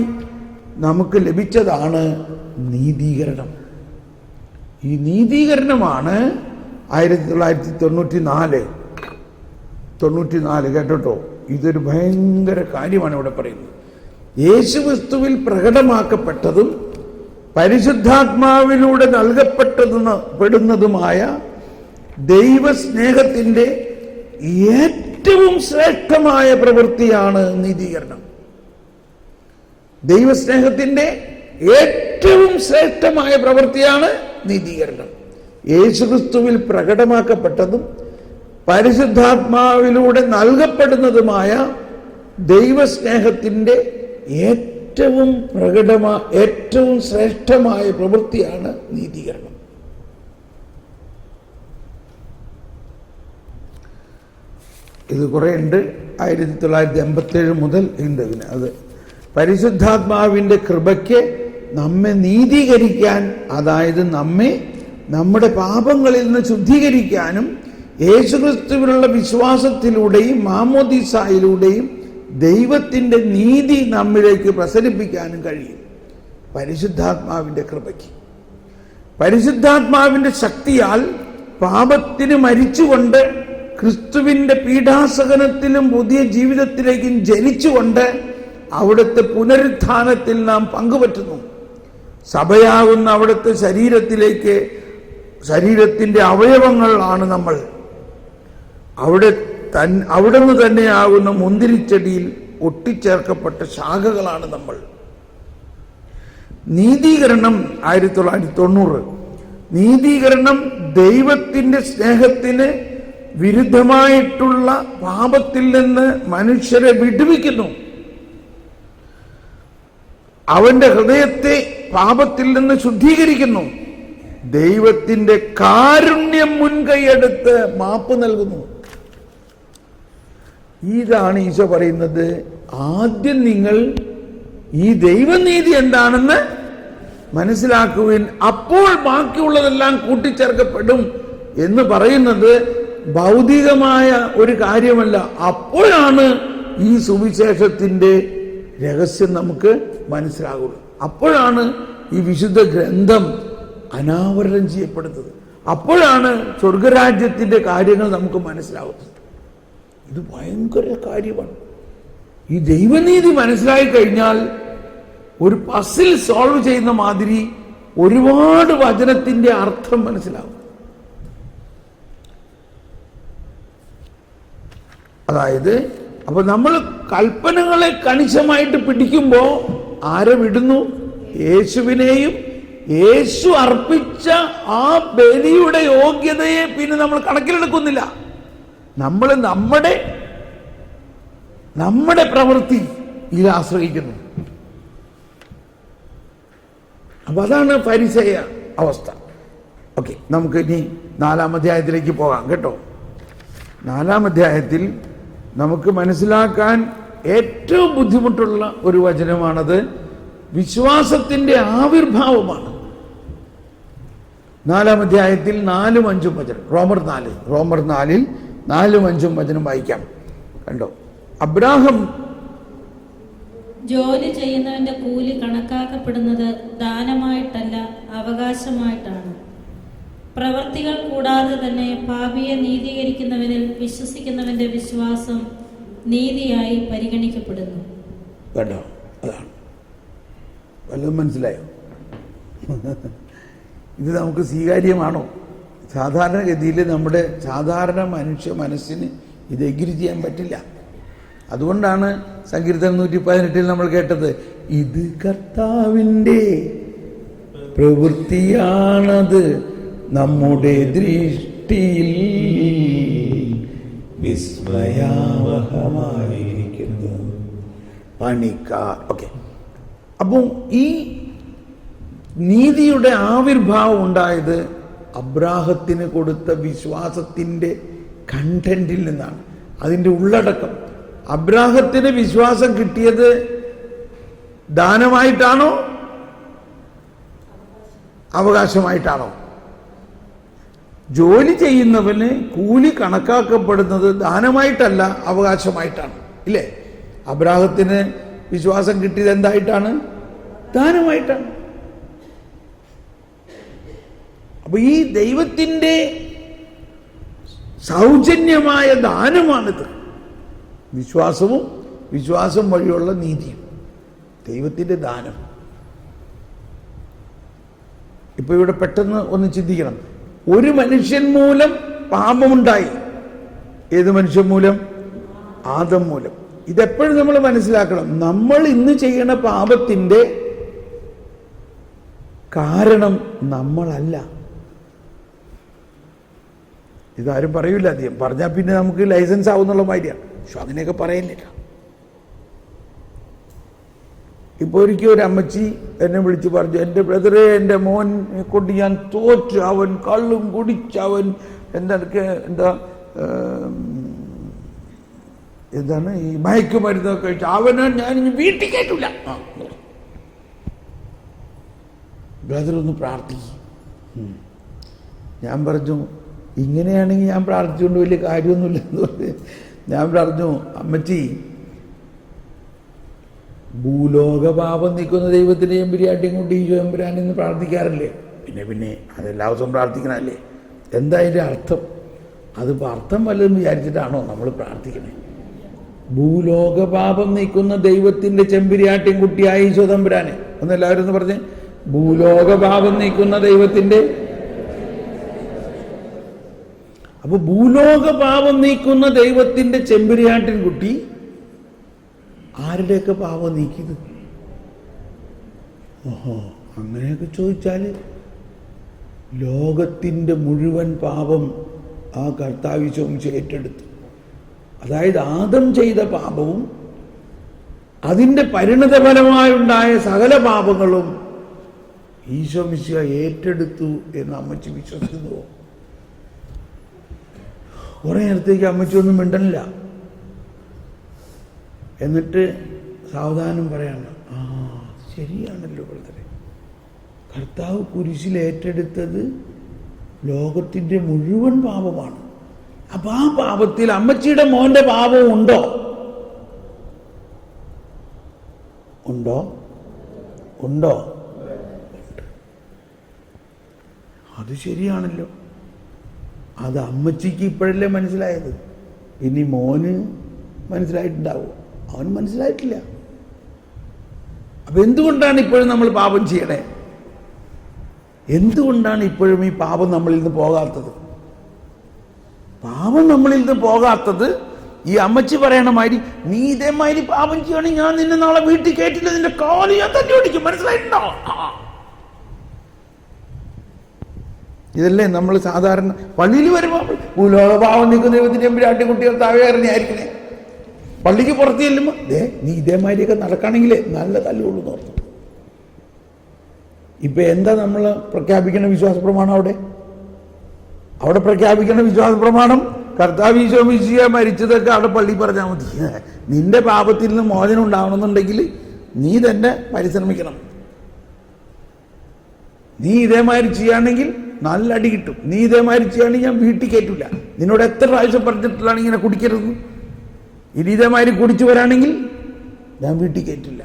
നമുക്ക് ലഭിച്ചതാണ് നീതീകരണം. ഈ നീതീകരണമാണ് 1994 കേട്ടോ. ഇതൊരു ഭയങ്കര കാര്യമാണ് ഇവിടെ പറയുന്നത്. യേശുക്രിസ്തുവിൽ പ്രകടമാക്കപ്പെട്ടതും പരിശുദ്ധാത്മാവിലൂടെ നൽകപ്പെട്ടതുമായ ദൈവസ്നേഹത്തിന്റെ ഏറ്റവും ശ്രേഷ്ഠമായ പ്രവൃത്തിയാണ് നീതീകരണം. ദൈവസ്നേഹത്തിന്റെ ഏറ്റവും ശ്രേഷ്ഠമായ പ്രവൃത്തിയാണ് നീതീകരണം. യേശുക്രിസ്തുവിൽ പ്രകടമാക്കപ്പെട്ടതും പരിശുദ്ധാത്മാവിലൂടെ നൽകപ്പെടുന്നതുമായ ദൈവസ്നേഹത്തിന്റെ ഏറ്റവും ശ്രേഷ്ഠമായ പ്രവൃത്തിയാണ് നീതീകരണം. ഇത് കുറേ ഉണ്ട്. 1987 മുതൽ ഉണ്ട് ഇതിന്. അത് പരിശുദ്ധാത്മാവിൻ്റെ കൃപയ്ക്ക് നമ്മെ നീതീകരിക്കാൻ, അതായത് നമ്മെ നമ്മുടെ പാപങ്ങളിൽ നിന്ന് ശുദ്ധീകരിക്കാനും യേശുക്രിസ്തുവിലുള്ള വിശ്വാസത്തിലൂടെയും മാമോദീസായിലൂടെയും ദൈവത്തിൻ്റെ നീതി നമ്മിലേക്ക് പ്രസരിപ്പിക്കാനും കഴിയും. പരിശുദ്ധാത്മാവിൻ്റെ കൃപയ്ക്ക്, പരിശുദ്ധാത്മാവിൻ്റെ ശക്തിയാൽ പാപത്തിന് മരിച്ചുകൊണ്ട് ക്രിസ്തുവിന്റെ പീഡാസഹനത്തിലും പുതിയ ജീവിതത്തിലേക്കും ജനിച്ചുകൊണ്ട് അവിടുത്തെ പുനരുത്ഥാനത്തിൽ നാം പങ്കുപറ്റുന്നു. സഭയാകുന്ന അവിടുത്തെ ശരീരത്തിലേക്ക്, ശരീരത്തിൻ്റെ അവയവങ്ങളാണ് നമ്മൾ. അവിടുന്ന് തന്നെയാകുന്ന മുന്തിരിച്ചെടിയിൽ ഒട്ടിച്ചേർക്കപ്പെട്ട ശാഖകളാണ് നമ്മൾ. നീതീകരണം 1990. നീതീകരണം ദൈവത്തിൻ്റെ സ്നേഹത്തിന് വിരുദ്ധമായിട്ടുള്ള പാപത്തിൽ നിന്ന് മനുഷ്യരെ വിടുവിക്കുന്നു. അവന്റെ ഹൃദയത്തെ പാപത്തിൽ നിന്ന് ശുദ്ധീകരിക്കുന്നു. ദൈവത്തിൻ്റെ കാരുണ്യം മുൻകൈയെടുത്ത് മാപ്പ് നൽകുന്നു. ഇതാണ് ഈശോ പറയുന്നത്, ആദ്യം നിങ്ങൾ ഈ ദൈവനീതി എന്താണെന്ന് മനസ്സിലാക്കുവിൻ, അപ്പോൾ ബാക്കിയുള്ളതെല്ലാം കൂട്ടിച്ചേർക്കപ്പെടും എന്ന് പറയുന്നത് ഭൗതികമായ ഒരു കാര്യമല്ല. അപ്പോഴാണ് ഈ സുവിശേഷത്തിൻ്റെ രഹസ്യം നമുക്ക് മനസ്സിലാകുള്ളൂ. അപ്പോഴാണ് ഈ വിശുദ്ധ ഗ്രന്ഥം അനാവരണം ചെയ്യപ്പെടുന്നത്. അപ്പോഴാണ് സ്വർഗരാജ്യത്തിൻ്റെ കാര്യങ്ങൾ നമുക്ക് മനസ്സിലാവുന്നത്. ഇത് ഭയങ്കര കാര്യമാണ്. ഈ ദൈവനീതി മനസ്സിലായി കഴിഞ്ഞാൽ ഒരു പസിൽ സോൾവ് ചെയ്യുന്ന മാതിരി ഒരുപാട് വചനത്തിൻ്റെ അർത്ഥം മനസ്സിലാവും. അതായത് അപ്പൊ നമ്മൾ കൽപ്പനകളെ കണിശമായിട്ട് പിടിക്കുമ്പോൾ ആരെ വിടുന്നു? യേശുവിനെയും യേശു അർപ്പിച്ച ആ ബലിയുടെ യോഗ്യതയെ പിന്നെ നമ്മൾ കണക്കിലെടുക്കുന്നില്ല. നമ്മൾ നമ്മുടെ പ്രവൃത്തി ഇതിൽ ആശ്രയിക്കുന്നു. അപ്പൊ അതാണ് ഫരിസേയ അവസ്ഥ. ഓക്കെ, നമുക്ക് ഇനി 4-ാം അധ്യായത്തിലേക്ക് പോകാം കേട്ടോ. 4-ാം അധ്യായത്തിൽ നമുക്ക് മനസ്സിലാക്കാൻ ഏറ്റവും ബുദ്ധിമുട്ടുള്ള ഒരു വചനമാണത്. വിശ്വാസത്തിൻ്റെ ആവിർഭാവമാണ്. 4-ാം അധ്യായത്തിൽ 4-5 വചനം. റോമർ 4-ൽ 4-5 വചനം വായിക്കാം. കണ്ടോ? അബ്രാഹം ജോലി ചെയ്യുന്നവന്റെ കൂലി കണക്കാക്കപ്പെടുന്നത് ദാനമായിട്ടല്ല, അവകാശമായിട്ടാണ്. പ്രവർത്തികൾ കൂടാതെ തന്നെ പാപിയെ നീതീകരിക്കുന്നവനിൽ വിശ്വസിക്കുന്നവന്റെ വിശ്വാസം നീതിയായി പരിഗണിക്കപ്പെടുന്നു. കേട്ടോ? അതാണ്. വല്ലതും മനസ്സിലായോ? ഇത് നമുക്ക് സ്വീകാര്യമാണോ? സാധാരണഗതിയിൽ നമ്മുടെ സാധാരണ മനുഷ്യ മനസ്സിന് ഇത് എഗ്രി ചെയ്യാൻ പറ്റില്ല. അതുകൊണ്ടാണ് സങ്കീർത്തനം 118 നമ്മൾ കേട്ടത്, ഇത് കർത്താവിൻ്റെ പ്രവൃത്തിയാണത്, നമ്മുടെ ദൃഷ്ടിയിൽ വിസ്മയാവഹമായിരിക്കുന്നു പണിക്കാർ. ഓക്കെ, അപ്പോൾ ഈ നീതിയുടെ ആവിർഭാവം ഉണ്ടായത് അബ്രാഹത്തിന് കൊടുത്ത വിശ്വാസത്തിൻ്റെ കണ്ടന്റിൽ നിന്നാണ്, അതിൻ്റെ ഉള്ളടക്കം. അബ്രാഹത്തിന് വിശ്വാസം കിട്ടിയത് ദാനമായിട്ടാണോ അവകാശമായിട്ടാണോ? ജോലി ചെയ്യുന്നവന് കൂലി കണക്കാക്കപ്പെടുന്നത് ദാനമായിട്ടല്ല, അവകാശമായിട്ടാണ്. ഇല്ലേ? അബ്രാഹത്തിന് വിശ്വാസം കിട്ടിയത് എന്തായിട്ടാണ്? ദാനമായിട്ടാണ്. അപ്പൊ ഈ ദൈവത്തിൻ്റെ സൗജന്യമായ ദാനമാണിത്. വിശ്വാസം വഴിയുള്ള നീതിയും ദൈവത്തിൻ്റെ ദാനം. ഇപ്പൊ ഇവിടെ പെട്ടെന്ന് ഒന്ന് ചിന്തിക്കണം. ഒരു മനുഷ്യൻ മൂലം പാപമുണ്ടായി. ഏത് മനുഷ്യൻ മൂലം? ആദം മൂലം. ഇതെപ്പോഴും നമ്മൾ മനസ്സിലാക്കണം. നമ്മൾ ഇന്ന് ചെയ്യണ പാപത്തിൻ്റെ കാരണം നമ്മളല്ല. ഇതാരും പറയൂല. അധികം പറഞ്ഞാൽ പിന്നെ നമുക്ക് ലൈസൻസ് ആവുന്നുള്ള മാതിരിയാണ്. പക്ഷെ അങ്ങനെയൊക്കെ പറയില്ല. ഇപ്പോൾ ഒരിക്കലും ഒരു അമ്മച്ചി എന്നെ വിളിച്ച് പറഞ്ഞു, എൻ്റെ ബ്രദറെ, എൻ്റെ മോൻ കൊണ്ട് ഞാൻ തോറ്റ്, അവൻ കള്ളും കുടിച്ചവൻ എന്താണ് ഈ മയക്കുമരുന്നൊക്കെ കഴിച്ചു, അവനെ ഞാൻ ഇനി വീട്ടിൽ കയറ്റില്ല. ബ്രദർ ഒന്ന് പ്രാർത്ഥിക്കും. ഞാൻ പറഞ്ഞു, ഇങ്ങനെയാണെങ്കിൽ ഞാൻ പ്രാർത്ഥിച്ചുകൊണ്ട് വലിയ കാര്യമൊന്നുമില്ല എന്ന് പറഞ്ഞ് ഞാൻ പറഞ്ഞു, അമ്മച്ചി, ഭൂലോകപാപം നീക്കുന്ന ദൈവത്തിൻ്റെ എമ്പുരാട്ടിയും കൊണ്ട് ഈശോ എമ്പുരാനെന്ന് പ്രാർത്ഥിക്കാറില്ലേ? പിന്നെ അതെല്ലാ ദിവസവും പ്രാർത്ഥിക്കണമല്ലേ? എന്താ അതിൻ്റെ അർത്ഥം? അതിപ്പോൾ അർത്ഥം വല്ലതും വിചാരിച്ചിട്ടാണോ നമ്മൾ പ്രാർത്ഥിക്കണേ? ഭൂലോകപാപം നീക്കുന്ന ദൈവത്തിൻ്റെ ചെമ്പുരാട്ടിയും കുട്ടിയായ ഈശോ തമ്പുരാനെ ഒന്ന് എല്ലാവരും ഒന്ന് പറഞ്ഞ്, ഭൂലോക പാപം നീക്കുന്ന ദൈവത്തിൻ്റെ. അപ്പൊ ഭൂലോക പാപം നീക്കുന്ന ദൈവത്തിന്റെ ചെമ്പരിയാട്ടിൻ കുട്ടി ആരുടെയൊക്കെ പാപം നീക്കിയത്? ഓഹോ, അങ്ങനെയൊക്കെ ചോദിച്ചാൽ ലോകത്തിൻ്റെ മുഴുവൻ പാപം ആ കർത്താവ് ഈശോ ഏറ്റെടുത്തു. അതായത് ആദം ചെയ്ത പാപവും അതിൻ്റെ പരിണതഫലമായുണ്ടായ സകല പാപങ്ങളും ഈശോ മിശിഹ ഏറ്റെടുത്തു എന്ന് അമ്മച്ചി വിശ്വസിക്കുന്നുവോ? കുറേ നേരത്തേക്ക് അമ്മച്ചി ഒന്നും മിണ്ടണില്ല. എന്നിട്ട് സാവധാനം പറയാണ്, ആ ശരിയാണല്ലോ ബ്രദറെ, കർത്താവ് കുരിശിൽ ഏറ്റെടുത്തത് ലോകത്തിൻ്റെ മുഴുവൻ പാപമാണ്. അപ്പൊ ആ പാപത്തിൽ അമ്മച്ചിയുടെ മോന്റെ പാപം ഉണ്ടോ? ഉണ്ടോ? ഉണ്ടോ? അത് ശരിയാണല്ലോ. അത് അമ്മച്ചിക്ക് ഇപ്പോഴല്ലേ മനസ്സിലായത്. ഇനി മോന് മനസ്സിലായിട്ടുണ്ടാവും. അവന് മനസ്സിലായിട്ടില്ല. അപ്പൊ എന്തുകൊണ്ടാണ് ഇപ്പോഴും നമ്മൾ പാപം ചെയ്യണേ? എന്തുകൊണ്ടാണ് ഇപ്പോഴും ഈ പാപം നമ്മളിൽ നിന്ന് പോകാത്തത്? പാപം നമ്മളിൽ നിന്ന് പോകാത്തത് ഈ അമ്മച്ചി പറയണ മാതിരി, നീ ഇതേമാതിരി പാപം ചെയ്യണമെങ്കിൽ ഞാൻ നിന്നെ നാളെ വീട്ടിൽ കയറ്റില്ല, നിന്റെ കാല് ഞാൻ തട്ടി ഓടിക്കും. മനസ്സിലായിട്ടുണ്ടോ? ഇതല്ലേ നമ്മൾ സാധാരണ പള്ളിയിൽ വരുമ്പോൾ ഭൂലോക പാപം നീക്കുന്ന ദൈവത്തിന്റെ എമ്പുരാട്ടി കുട്ടികൾ താഴെയായിരിക്കണേ. പള്ളിക്ക് പുറത്ത് ചെല്ലുമ്പോൾ നീ ഇതേമാതിരിയൊക്കെ നടക്കണമെങ്കിലേ നല്ല തല്ലുള്ളൂ എന്ന് ഓർത്തു. ഇപ്പൊ എന്താ നമ്മൾ പ്രഖ്യാപിക്കുന്ന വിശ്വാസ പ്രമാണം? അവിടെ പ്രഖ്യാപിക്കുന്ന വിശ്വാസ പ്രമാണം കർത്താവ് ഈശോ മിശിഹ മരിച്ചതൊക്കെ അവിടെ പള്ളി പറഞ്ഞാൽ മതി. നിന്റെ പാപത്തിൽ നിന്ന് മോചനം ഉണ്ടാവണമെന്നുണ്ടെങ്കിൽ നീ തന്നെ പരിശ്രമിക്കണം. നീ ഇതേമാതിരി ചെയ്യുകയാണെങ്കിൽ നല്ല അടി കിട്ടും. നീ ഇതേമാതിരി ചെയ്യുകയാണെങ്കിൽ ഞാൻ വീട്ടിൽ കയറ്റില്ല. നിന്നോട് എത്ര പ്രാവശ്യം പറഞ്ഞിട്ടുള്ളതാണ് ഇങ്ങനെ കുടിക്കരുത്. ഇനി ഇതേമാതിരി കുടിച്ചു വരാണെങ്കിൽ ഞാൻ വീട്ടിൽ കയറ്റില്ല.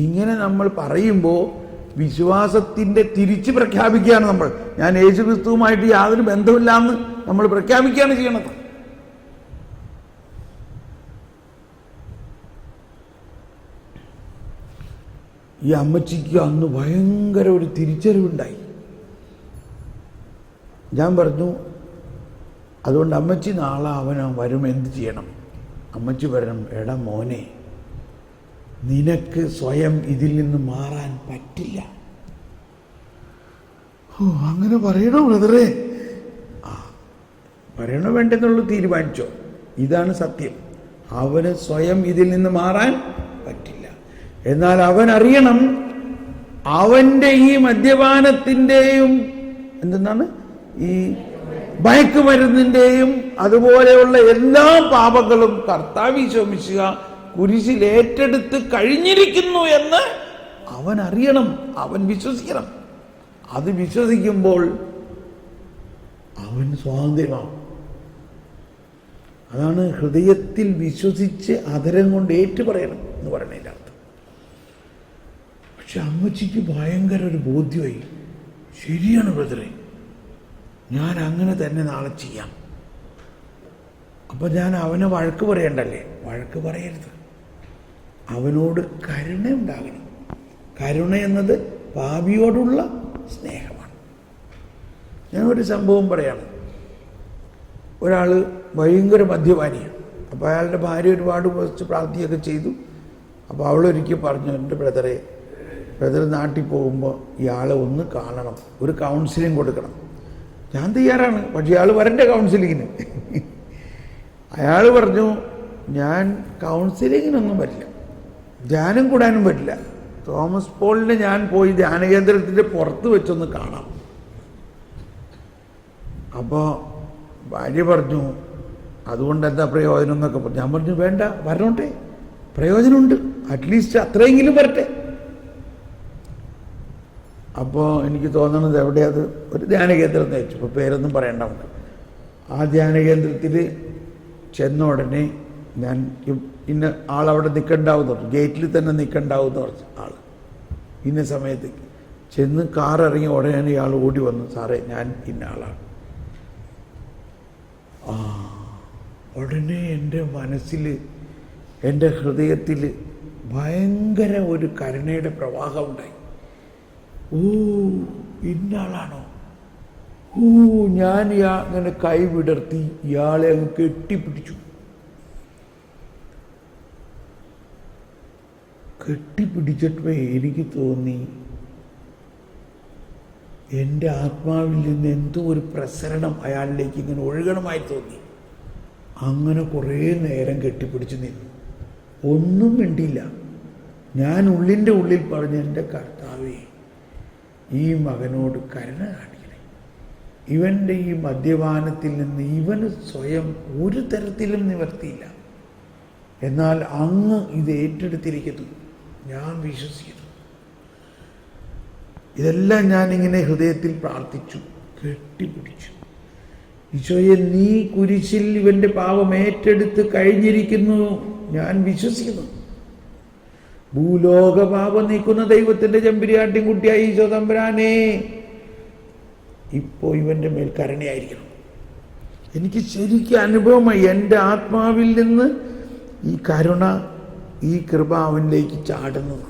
ഇങ്ങനെ നമ്മൾ പറയുമ്പോൾ വിശ്വാസത്തിൻ്റെ തിരിച്ച് പ്രഖ്യാപിക്കുകയാണ് നമ്മൾ. ഞാൻ യേശു ക്രിസ്തുവുമായിട്ട് യാതൊരു ബന്ധമില്ലാന്ന് നമ്മൾ പ്രഖ്യാപിക്കുകയാണ് ചെയ്യണത്. ഈ അമ്മച്ചിക്ക് അന്ന് ഭയങ്കര ഒരു തിരിച്ചറിവുണ്ടായി. ഞാൻ പറഞ്ഞു, അതുകൊണ്ട് അമ്മച്ചി നാളെ അവൻ വരും, എന്ത് ചെയ്യണം? അമ്മച്ചി പറയണം, എടാ മോനെ, നിനക്ക് സ്വയം ഇതിൽ നിന്ന് മാറാൻ പറ്റില്ല. ഓ, അങ്ങനെ പറയണോ ബ്രദറെ? ആ, പറയണോ വേണ്ടെന്നുള്ളത് തീരുമാനിച്ചോ? ഇതാണ് സത്യം. അവന് സ്വയം ഇതിൽ നിന്ന് മാറാൻ പറ്റില്ല. എന്നാൽ അവൻ അറിയണം, അവൻ്റെ ഈ മദ്യപാനത്തിൻ്റെയും എന്തെന്നാണ് ഈ മയക്കുമരുന്നിൻ്റെയും അതുപോലെയുള്ള എല്ലാ പാപങ്ങളും കർത്താവ് ഈശോ മിശിഹ കുരിശിൽ ഏറ്റെടുത്ത് കഴിഞ്ഞിരിക്കുന്നു എന്ന് അവൻ അറിയണം, അവൻ വിശ്വസിക്കണം. അത് വിശ്വസിക്കുമ്പോൾ അവൻ സ്വാതന്ത്ര്യമാവും. അതാണ് ഹൃദയത്തിൽ വിശ്വസിച്ച് അധരം കൊണ്ട് ഏറ്റുപറയണം എന്ന് പറയുന്നതിൻ്റെ അർത്ഥം. പക്ഷെ അമ്മച്ചിക്ക് ഭയങ്കര ഒരു ബോധ്യമായി, ശരിയാണ് ബ്രദറെ, ഞാൻ അങ്ങനെ തന്നെ നാളെ ചെയ്യാം. അപ്പം ഞാൻ അവനെ വഴക്ക് പറയണ്ടല്ലേ? വഴക്ക് പറയരുത്. അവനോട് കരുണ ഉണ്ടാകണം. കരുണ എന്നത് പാപിയോടുള്ള സ്നേഹമാണ്. ഞാൻ ഒരു സംഭവം പറയാണ്. ഒരാൾ ഭയങ്കര മദ്യപാനിയാണ്. അപ്പോൾ അയാളുടെ ഭാര്യ ഒരുപാട് കുറച്ച് പ്രാർത്ഥിയൊക്കെ ചെയ്തു. അപ്പോൾ അവളൊരിക്കൽ പറഞ്ഞു, എൻ്റെ ബ്രദർ നാട്ടിൽ പോകുമ്പോൾ ഇയാളെ ഒന്ന് കാണണം, ഒരു കൗൺസിലിംഗ് കൊടുക്കണം. ഞാൻ തയ്യാറാണ്, പക്ഷേ ഇയാൾ വരണ്ടേ കൗൺസിലിങ്ങിന്? അയാൾ പറഞ്ഞു, ഞാൻ കൗൺസിലിങ്ങിനൊന്നും പറ്റില്ല, ധ്യാനം കൂടാനും പറ്റില്ല. തോമസ് പോളിനെ ഞാൻ പോയി ധ്യാനകേന്ദ്രത്തിൻ്റെ പുറത്ത് വെച്ചൊന്ന് കാണാം. അപ്പോൾ ഭാര്യ പറഞ്ഞു, അതുകൊണ്ട് എന്താ പ്രയോജനം എന്നൊക്കെ പറഞ്ഞു. ഞാൻ പറഞ്ഞു, വേണ്ട, വരണോട്ടെ, പ്രയോജനമുണ്ട്, അറ്റ്ലീസ്റ്റ് അത്രയെങ്കിലും വരട്ടെ. അപ്പോൾ എനിക്ക് തോന്നണത് എവിടെയത് ഒരു ധ്യാനകേന്ദ്രം വെച്ചു. ഇപ്പോൾ പേരൊന്നും പറയണ്ട നമുക്ക്. ആ ധ്യാനകേന്ദ്രത്തിൽ ചെന്ന ഉടനെ ഞാൻ ഇന്ന ആളവിടെ നിൽക്കണ്ടാവുമെന്ന് പറഞ്ഞു, ഗേറ്റിൽ തന്നെ നിൽക്കണ്ടാവുമെന്ന് പറഞ്ഞു. ആൾ ഇന്ന സമയത്തേക്ക് ചെന്ന് കാർ ഇറങ്ങി ഉടനെ ഇയാൾ ഓടി വന്നു, സാറേ ഞാൻ ഇന്ന ആളാണ്. ഉടനെ എൻ്റെ മനസ്സിൽ, എൻ്റെ ഹൃദയത്തിൽ ഭയങ്കര ഒരു കരുണയുടെ പ്രവാഹം ഉണ്ടായി. ഓ ഇന്നാളാണോ, ഓ ഞാൻ അങ്ങനെ കൈ വിടർത്തി ഇയാളെ അങ്ങ് കെട്ടിപ്പിടിച്ചു. കെട്ടിപ്പിടിച്ചപ്പോൾ എനിക്ക് തോന്നി എൻ്റെ ആത്മാവിൽ നിന്ന് എന്തോ ഒരു പ്രസരണം അയാളിലേക്ക് ഇങ്ങനെ ഒഴുകണമായി തോന്നി. അങ്ങനെ കുറേ നേരം കെട്ടിപ്പിടിച്ച് നിന്നു, ഒന്നും മിണ്ടിയില്ല. ഞാൻ ഉള്ളിൻ്റെ ഉള്ളിൽ പറഞ്ഞു, എൻ്റെ കർത്താവേ, ഈ മകനോട് കരുണ കാണിക്കണേ. ഇവൻ്റെ ഈ മദ്യപാനത്തിൽ നിന്ന് ഇവന് സ്വയം ഒരു തരത്തിലും നിവർത്തിയില്ല, എന്നാൽ അങ്ങ് ഇത് ഏറ്റെടുത്തിരിക്കുന്നു, ഞാൻ വിശ്വസിക്കുന്നു. ഇതെല്ലാം ഞാനിങ്ങനെ ഹൃദയത്തിൽ പ്രാർത്ഥിച്ചു, കെട്ടിപ്പിടിച്ചു. ഈശോയെ, നീ കുരിശിൽ ഇവൻ്റെ പാപം ഏറ്റെടുത്ത് കഴിഞ്ഞിരിക്കുന്നു, ഞാൻ വിശ്വസിക്കുന്നു. ഭൂലോക പാപം നീക്കുന്ന ദൈവത്തിൻ്റെ ചെമ്പരിയാട്ടിൻ കുട്ടിയായി ഈശോ തമ്പുരാനെ, ഇപ്പോൾ ഇവൻ്റെ മേൽ കരുണയായിരിക്കണം. എനിക്ക് ശരിക്കും അനുഭവമായി, എൻ്റെ ആത്മാവിൽ നിന്ന് ഈ കരുണ, ഈ കൃപ അവനിലേക്ക് ചാടുന്നത്.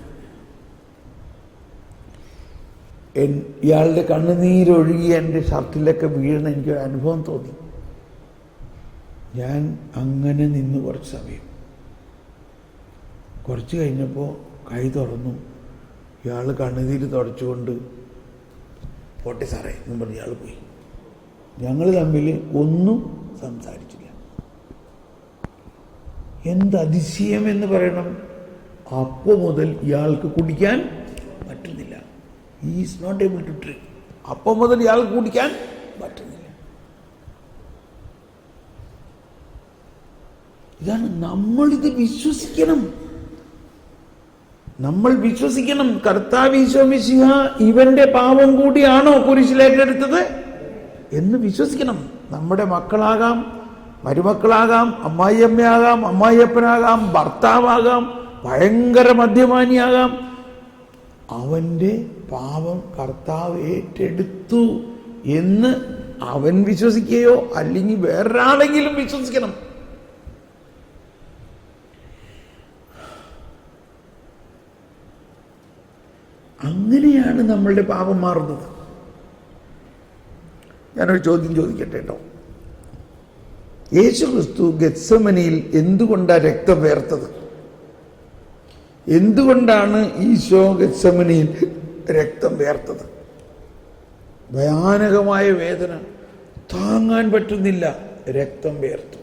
ഇയാളുടെ കണ്ണുനീരൊഴുകി എൻ്റെ ഷർട്ടിലൊക്കെ വീഴുന്ന എനിക്കൊരു അനുഭവം തോന്നി. ഞാൻ അങ്ങനെ നിന്ന് കുറച്ച് സമയം. കുറച്ച് കഴിഞ്ഞപ്പോൾ കൈ തുറന്നു. ഇയാൾ കണ്ണുനീര് തുടച്ചുകൊണ്ട് പോട്ടെ സാറേ എന്ന് പറഞ്ഞ് ഇയാൾ പോയി. ഞങ്ങൾ തമ്മിൽ ഒന്നും സംസാരിച്ചില്ല. എന്ത് അതിശയമെന്ന് പറയണം, അപ്പോൾ മുതൽ ഇയാൾക്ക് കുടിക്കാൻ പറ്റുന്നില്ല. He is not able to drink. അപ്പോൾ മുതൽ ഇയാൾക്ക് കുടിക്കാൻ പറ്റുന്നില്ല. ഇതാണ്, നമ്മളിത് വിശ്വസിക്കണം. നമ്മൾ വിശ്വസിക്കണം, കർത്താവ് ഈശോ മിശിഹ ഇവന്റെ പാപം കൂടിയാണോ കുരിശിലേറ്റെടുത്തത് എന്ന് വിശ്വസിക്കണം. നമ്മുടെ മക്കളാകാം, മരുമക്കളാകാം, അമ്മായിയമ്മയാകാം, അമ്മായിയപ്പനാകാം, ഭർത്താവാകാം, ഭയങ്കര മദ്യപാനിയാകാം, അവൻ്റെ പാപം കർത്താവ് ഏറ്റെടുത്തു എന്ന് അവൻ വിശ്വസിക്കുകയോ അല്ലെങ്കിൽ വേറൊരാളെങ്കിലും വിശ്വസിക്കണം. അങ്ങനെയാണ് നമ്മളുടെ പാപം മാറുന്നത്. ഞാനൊരു ചോദ്യം ചോദിക്കട്ടെ കേട്ടോ. യേശു ക്രിസ്തു ഗെത്സമനിയിൽ എന്തുകൊണ്ടാണ് രക്തം വേർത്തത്? എന്തുകൊണ്ടാണ് ഈശോ ഗെത്സമനിയിൽ രക്തം വേർത്തത്? ഭയാനകമായ വേദന, താങ്ങാൻ പറ്റുന്നില്ല, രക്തം വേർത്തു.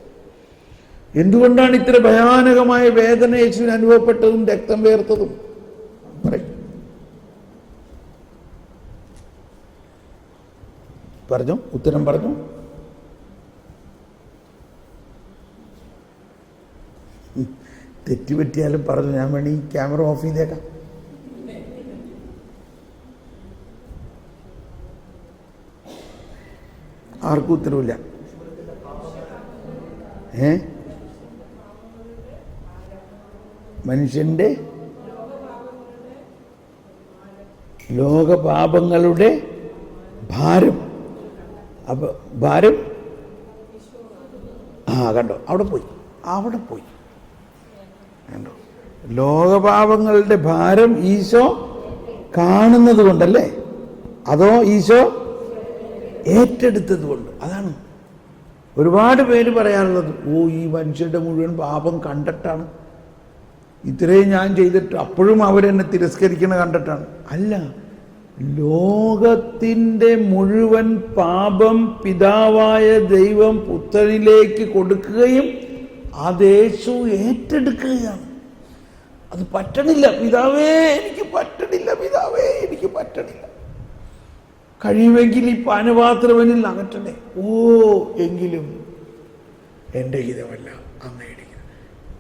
എന്തുകൊണ്ടാണ് ഇത്ര ഭയാനകമായ വേദന യേശുവിന് അനുഭവപ്പെട്ടതും രക്തം വേർത്തതും? പറയും, പറഞ്ഞു, ഉത്തരം പറഞ്ഞു. തെറ്റുപറ്റിയാലും പറഞ്ഞു. ഞാൻ വേണി ക്യാമറ ഓഫ് ചെയ്തേക്കാം. ആർക്കും ഉത്തരവില്ല. മനുഷ്യന്റെ ലോകപാപങ്ങളുടെ ഭാരം. അപ്പൊ ഭാരം, കണ്ടോ, അവിടെ പോയി കണ്ടോ. ലോകപാപങ്ങളുടെ ഭാരം ഈശോ കാണുന്നത് കൊണ്ടല്ലേ, അതോ ഈശോ ഏറ്റെടുത്തത് കൊണ്ട്? അതാണ് ഒരുപാട് പേര് പറയാറുള്ളത്. ഈ മനുഷ്യരുടെ മുഴുവൻ പാപം കണ്ടിട്ടാണ്, ഇത്രയും ഞാൻ ചെയ്തിട്ട് അപ്പോഴും അവരെന്നെ തിരസ്കരിക്കണ കണ്ടിട്ടാണ്. അല്ല, ലോകത്തിൻ്റെ മുഴുവൻ പാപം പിതാവായ ദൈവം പുത്രനിലേക്ക് കൊടുക്കുകയും അത് യേശു ഏറ്റെടുക്കുകയാണ്. അത് പറ്റണില്ല, പിതാവേ എനിക്ക് പറ്റണില്ല, പിതാവേ എനിക്ക് പറ്റണില്ല, കഴിയുമെങ്കിൽ ഈ പാനപാത്രവനിൽ അകറ്റണേ. എങ്കിലും എൻ്റെ ഹിതമല്ല അങ്ങയുടെ ഹിതം.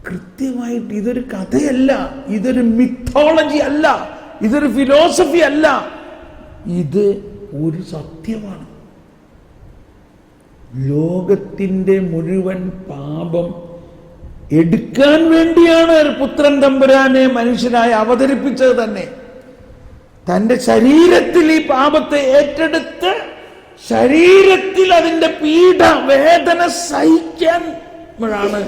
കൃത്യമായിട്ട് ഇതൊരു കഥയല്ല, ഇതൊരു മിത്തോളജി അല്ല, ഇതൊരു ഫിലോസഫി അല്ല, ഇത് ഒരു സത്യമാണ്. ലോകത്തിൻ്റെ മുഴുവൻ പാപം എടുക്കാൻ വേണ്ടിയാണ് പുത്രൻ തമ്പുരാനെ മനുഷ്യനായി അവതരിപ്പിച്ചത് തന്നെ. തൻ്റെ ശരീരത്തിൽ ഈ പാപത്തെ ഏറ്റെടുത്ത് ശരീരത്തിൽ അതിൻ്റെ പീഡ വേദന സഹിക്കാനാണ്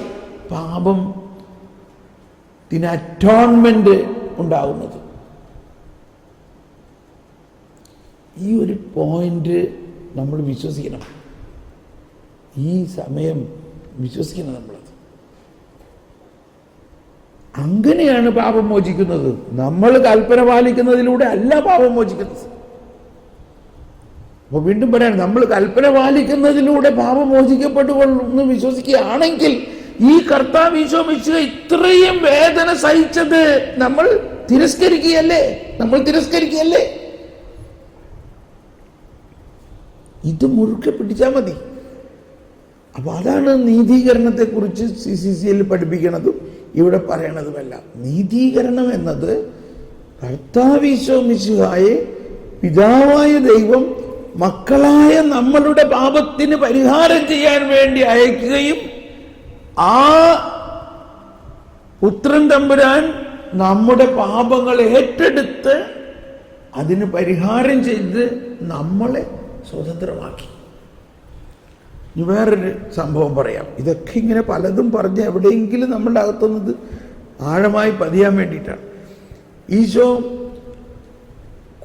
പാപത്തിന് അറ്റോൺമെന്റ് ഉണ്ടാകുന്നത്. ഈ ഒരു പോയിന്റ് നമ്മൾ വിശ്വസിക്കണം. ഈ സമയം വിശ്വസിക്കണം നമ്മളത്. അങ്ങനെയാണ് പാപം മോചിക്കുന്നത്. നമ്മൾ കൽപ്പന പാലിക്കുന്നതിലൂടെ അല്ല പാപം മോചിക്കുന്നത്. അപ്പൊ വീണ്ടും പറയാണ്, നമ്മൾ കൽപ്പന പാലിക്കുന്നതിലൂടെ പാപം മോചിക്കപ്പെട്ടുകൊള്ളുന്നു വിശ്വസിക്കുകയാണെങ്കിൽ ഈ കർത്താവ് ഈശോ മിശിഹ ഇത്രയും വേദന സഹിച്ചത് നമ്മൾ തിരസ്കരിക്കുകയല്ലേ? ഇത് മുറുക്കെ പിടിച്ചാൽ മതി. അപ്പൊ അതാണ് നീതീകരണത്തെക്കുറിച്ച് CCCയിൽ പഠിപ്പിക്കണതും ഇവിടെ പറയണതുമെല്ലാം. നീതീകരണം എന്നത് കർത്താവ് ഈശോ മിശിഹായെ പിതാവായ ദൈവം മക്കളായ നമ്മളുടെ പാപത്തിന് പരിഹാരം ചെയ്യാൻ വേണ്ടി അയക്കുകയും ആ പുത്രൻ തമ്പുരാൻ നമ്മുടെ പാപങ്ങൾ ഏറ്റെടുത്ത് അതിന് പരിഹാരം ചെയ്ത് നമ്മളെ സ്വതന്ത്രമാക്കി. ഇനി വേറൊരു സംഭവം പറയാം. ഇതൊക്കെ ഇങ്ങനെ പലതും പറഞ്ഞ് എവിടെയെങ്കിലും നമ്മളുടെ അകത്തുന്നത് ആഴമായി പതിയാൻ വേണ്ടിയിട്ടാണ്. ഈശോ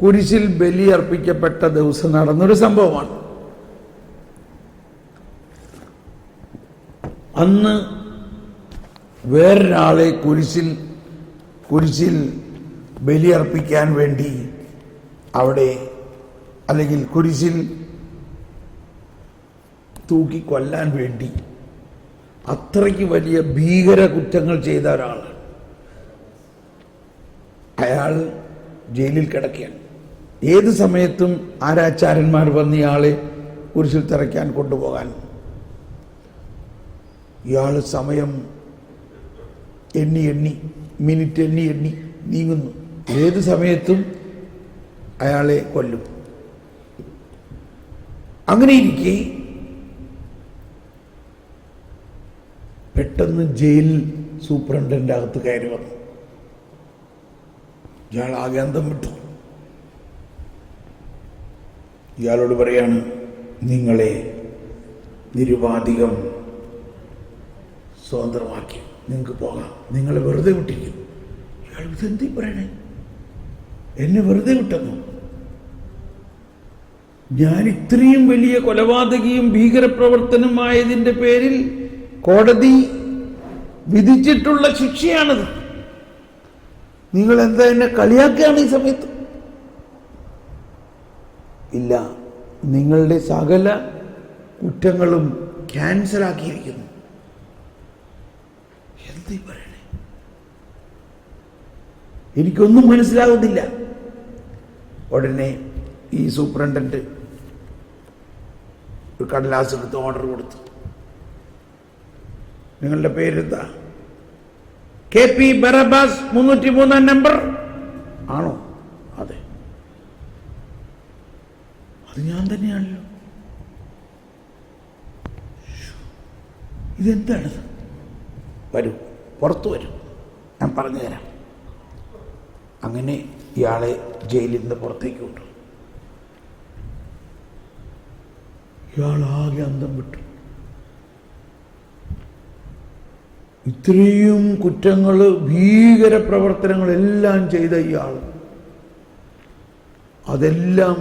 കുരിശിൽ ബലി അർപ്പിക്കപ്പെട്ട ദിവസം നടന്നൊരു സംഭവമാണ്. അന്ന് വേറൊരാളെ കുരിശിൽ ബലി അർപ്പിക്കാൻ വേണ്ടി അവിടെ, അല്ലെങ്കിൽ കുരിശിൽ തൂക്കി കൊല്ലാൻ വേണ്ടി അത്രയ്ക്ക് വലിയ ഭീകര കുറ്റങ്ങൾ ചെയ്ത ഒരാൾ, അയാൾ ജയിലിൽ കിടക്കുകയാണ്. ഏത് സമയത്തും ആരാച്ചാരന്മാർ വന്ന് ഇയാളെ കുരിശിൽ തറയ്ക്കാൻ കൊണ്ടുപോകാൻ. ഇയാൾ സമയം മിനിറ്റ് എണ്ണി നീങ്ങുന്നു. ഏത് സമയത്തും അയാളെ കൊല്ലും. അങ്ങനെ ഇരിക്കെ പെട്ടെന്ന് ജയിൽ സൂപ്രണ്ടൻ്റെ അകത്ത് കയറി വന്നു. ഇയാൾ ആകെ അന്തം വിട്ടു. ഇയാളോട് പറയാണ്, നിങ്ങളെ നിരുപാധികം സ്വതന്ത്രമാക്കി, നിങ്ങൾക്ക് പോകാം, നിങ്ങളെ വെറുതെ വിട്ടിരിക്കും. ഇയാൾ ഇതെന്തി പറയണേ? എന്നെ വെറുതെ വിട്ടെന്നു? ഞാൻ ഇത്രയും വലിയ കൊലപാതകിയും ഭീകരപ്രവർത്തനമായതിൻ്റെ പേരിൽ കോടതി വിധിച്ചിട്ടുള്ള ശിക്ഷയാണത്. നിങ്ങൾ എന്താ എന്നെ കളിയാക്കുകയാണ് ഈ സമയത്ത്? ഇല്ല, നിങ്ങളുടെ സകല കുറ്റങ്ങളും ക്യാൻസലാക്കിയിരിക്കുന്നു. എന്തീ പറയണേ? എനിക്കൊന്നും മനസ്സിലാകുന്നില്ല. ഉടനെ ഈ സൂപ്രണ്ടന്റ് ഒരു കടലാസ് എടുത്ത് ഓർഡർ കൊടുത്തു. നിങ്ങളുടെ പേരെന്താ? KP ബറബാസ് 303 നമ്പർ ആണോ? അതെ, അത് ഞാൻ തന്നെയാണല്ലോ. ഇതെന്താണ്? വരൂ, പുറത്തു വരും, ഞാൻ പറഞ്ഞു തരാം. അങ്ങനെ ഇയാളെ ജയിലിൽ നിന്ന് പുറത്തേക്ക് കൊണ്ടു. ഇയാളാകെ അന്തം വിട്ടു. ഇത്രയും കുറ്റങ്ങൾ, ഭീകര പ്രവർത്തനങ്ങളെല്ലാം ചെയ്ത ഇയാൾ അതെല്ലാം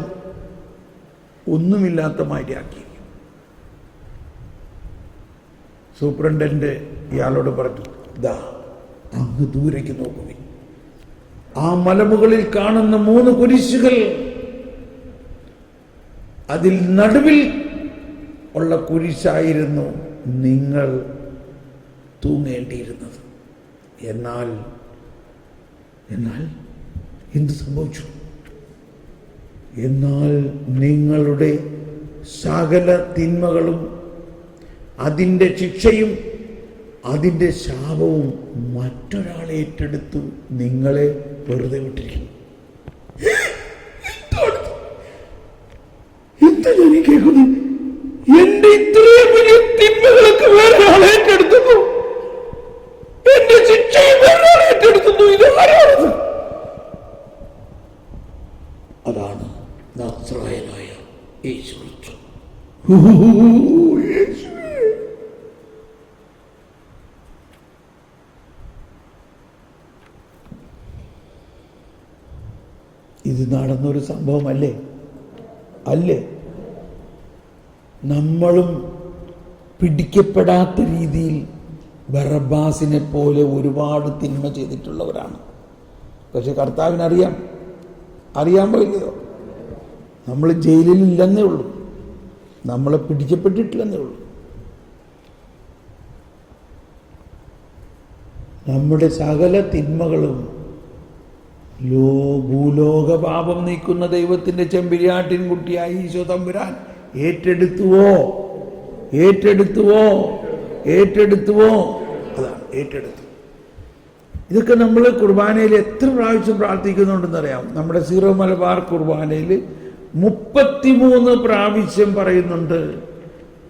ഒന്നുമില്ലാത്ത മാതിരിയാക്കി. സൂപ്രണ്ടന്റ് ഇയാളോട് പറഞ്ഞു, ദാ അങ്ങ് ദൂരേക്ക് നോക്കുക, ആ മലമുകളിൽ കാണുന്ന 3 കുരിശുകൾ, അതിൽ നടുവിൽ ഉള്ള കുരിശായിരുന്നു നിങ്ങൾ തൂങ്ങേണ്ടിയിരുന്നത്. എന്നാൽ എന്ത് സംഭവിച്ചു? എന്നാൽ നിങ്ങളുടെ സകല തിന്മകളും അതിൻ്റെ ശിക്ഷയും അതിൻ്റെ ശാപവും മറ്റൊരാളെ ഏറ്റെടുത്തു നിങ്ങളെ വെറുതെ വിട്ടിരിക്കുന്നു. എന്താ ഞാൻ കേൾക്കുന്നു? എന്റെ ഇത്രയും വലിയ തിന്മകളൊക്കെ വേറൊരാളെ ഏറ്റെടുക്കുന്നു, എന്റെ ശിക്ഷയും വേറൊരാളെ ഏറ്റെടുക്കുന്നു. ഇത് ആരാണത്? അതാണ് നസ്രായനായ യേശു ക്രിസ്തു. ഇത് നടന്നൊരു സംഭവമല്ലേ? അല്ലേ? നമ്മളും പിടിക്കപ്പെടാത്ത രീതിയിൽ ബറബ്ബാസിനെ പോലെ ഒരുപാട് തിന്മ ചെയ്തിട്ടുള്ളവരാണ്. പക്ഷെ കർത്താവിനറിയാം. അറിയാമോ ഇല്ലയോ? നമ്മൾ ജയിലിലില്ലെന്നേ ഉള്ളൂ, നമ്മളെ പിടിക്കപ്പെട്ടിട്ടില്ലെന്നേ ഉള്ളൂ. നമ്മുടെ സകല തിന്മകളും ഭൂലോക പാപം നീക്കുന്ന ദൈവത്തിൻ്റെ ചെമ്പരിയാട്ടിൻ കുട്ടിയായി ഈശോ തമ്പുരാൻ ഏറ്റെടുത്തുവോ? അതാണ് ഏറ്റെടുത്തു. ഇതൊക്കെ നമ്മൾ കുർബാനയിൽ എത്ര പ്രാവശ്യം പ്രാർത്ഥിക്കുന്നുണ്ടെന്നറിയാം. നമ്മുടെ സീറോ മലബാർ കുർബാനയിൽ 33 പ്രാവശ്യം പറയുന്നുണ്ട്,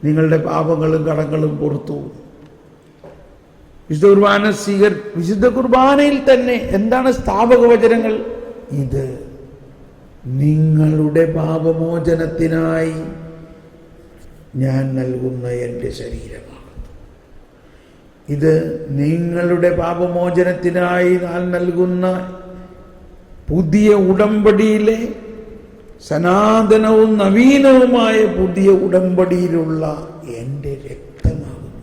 നിങ്ങളുടെ പാപങ്ങളും കടങ്ങളും പുറത്തു. വിശുദ്ധ കുർബാനയിൽ തന്നെ എന്താണ് സ്ഥാപക വചനങ്ങൾ? ഇത് നിങ്ങളുടെ പാപമോചനത്തിനായി ഞാൻ നൽകുന്ന എൻ്റെ ശരീരമാകുന്നു. ഇത് നിങ്ങളുടെ പാപമോചനത്തിനായി ഞാൻ നൽകുന്ന പുതിയ ഉടമ്പടിയിലെ സനാതനവും നവീനവുമായ പുതിയ ഉടമ്പടിയിലുള്ള എൻ്റെ രക്തമാകുന്നു.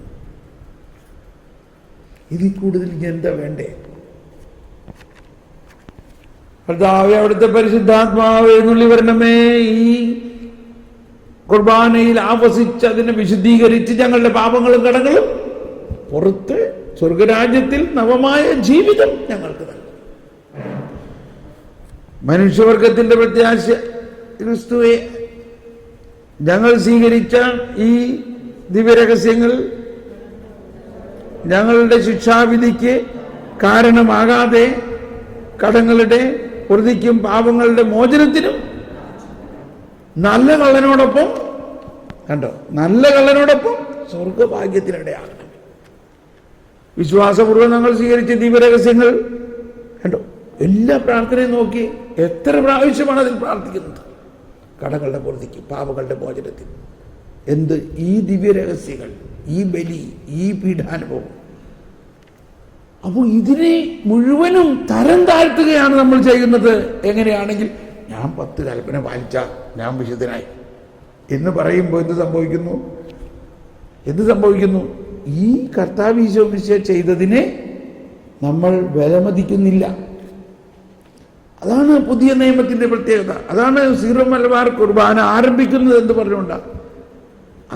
ഇതിൽ കൂടുതൽ എന്താ വേണ്ടേ? കർത്താവേ, അവിടുത്തെ പരിശുദ്ധാത്മാവ് എന്നുള്ളി വരണമേ, ഈ കുർബാനയിൽ ആവസിച്ച് അതിനെ വിശുദ്ധീകരിച്ച് ഞങ്ങളുടെ പാപങ്ങളും കടങ്ങളും പുറത്ത് സ്വർഗരാജ്യത്തിൽ നവമായ ജീവിതം ഞങ്ങൾക്ക് നൽകും. മനുഷ്യവർഗത്തിന്റെ പ്രത്യാശ ക്രിസ്തുവെ, ഞങ്ങൾ സ്വീകരിച്ച ഈ ദിവ്യരഹസ്യങ്ങൾ ഞങ്ങളുടെ ശിക്ഷാവിധിക്ക് കാരണമാകാതെ കടങ്ങളുടെ പ്രതിക്കും പാപങ്ങളുടെ മോചനത്തിനും നല്ല കള്ളനോടൊപ്പം സ്വർഗഭാഗ്യത്തിനിടയാകണം. വിശ്വാസപൂർവ്വം ഞങ്ങൾ സ്വീകരിച്ച ദിവ്യരഹസ്യങ്ങൾ കണ്ടോ. എല്ലാ പ്രാർത്ഥനയും നോക്കി എത്ര പ്രാവശ്യമാണ് അതിൽ പ്രാർത്ഥിക്കുന്നത്? കടങ്ങളുടെ പൊറുതിക്കും പാപങ്ങളുടെ മോചനത്തിനും. എന്ത്? ഈ ദിവ്യരഹസ്യങ്ങൾ, ഈ ബലി, ഈ പീഠാനുഭവം. അപ്പോൾ ഇതിനെ മുഴുവനും തരം താഴ്ത്തുകയാണ് നമ്മൾ ചെയ്യുന്നത്. എങ്ങനെയാണെങ്കിൽ ഞാൻ 10 കൽപ്പന പാലിച്ച ഞാൻ വിശുദ്ധനായി എന്ന് പറയുമ്പോൾ എന്ത് സംഭവിക്കുന്നു? ഈ കർത്താവ് ഈശോ മിശിഹ ചെയ്തതിനെ നമ്മൾ വിലമതിക്കുന്നില്ല. അതാണ് പുതിയ നിയമത്തിന്റെ പ്രത്യേകത. അതാണ് സീറോ മലബാർ കുർബാന ആരംഭിക്കുന്നത് എന്ന് പറഞ്ഞുകൊണ്ടാണ്.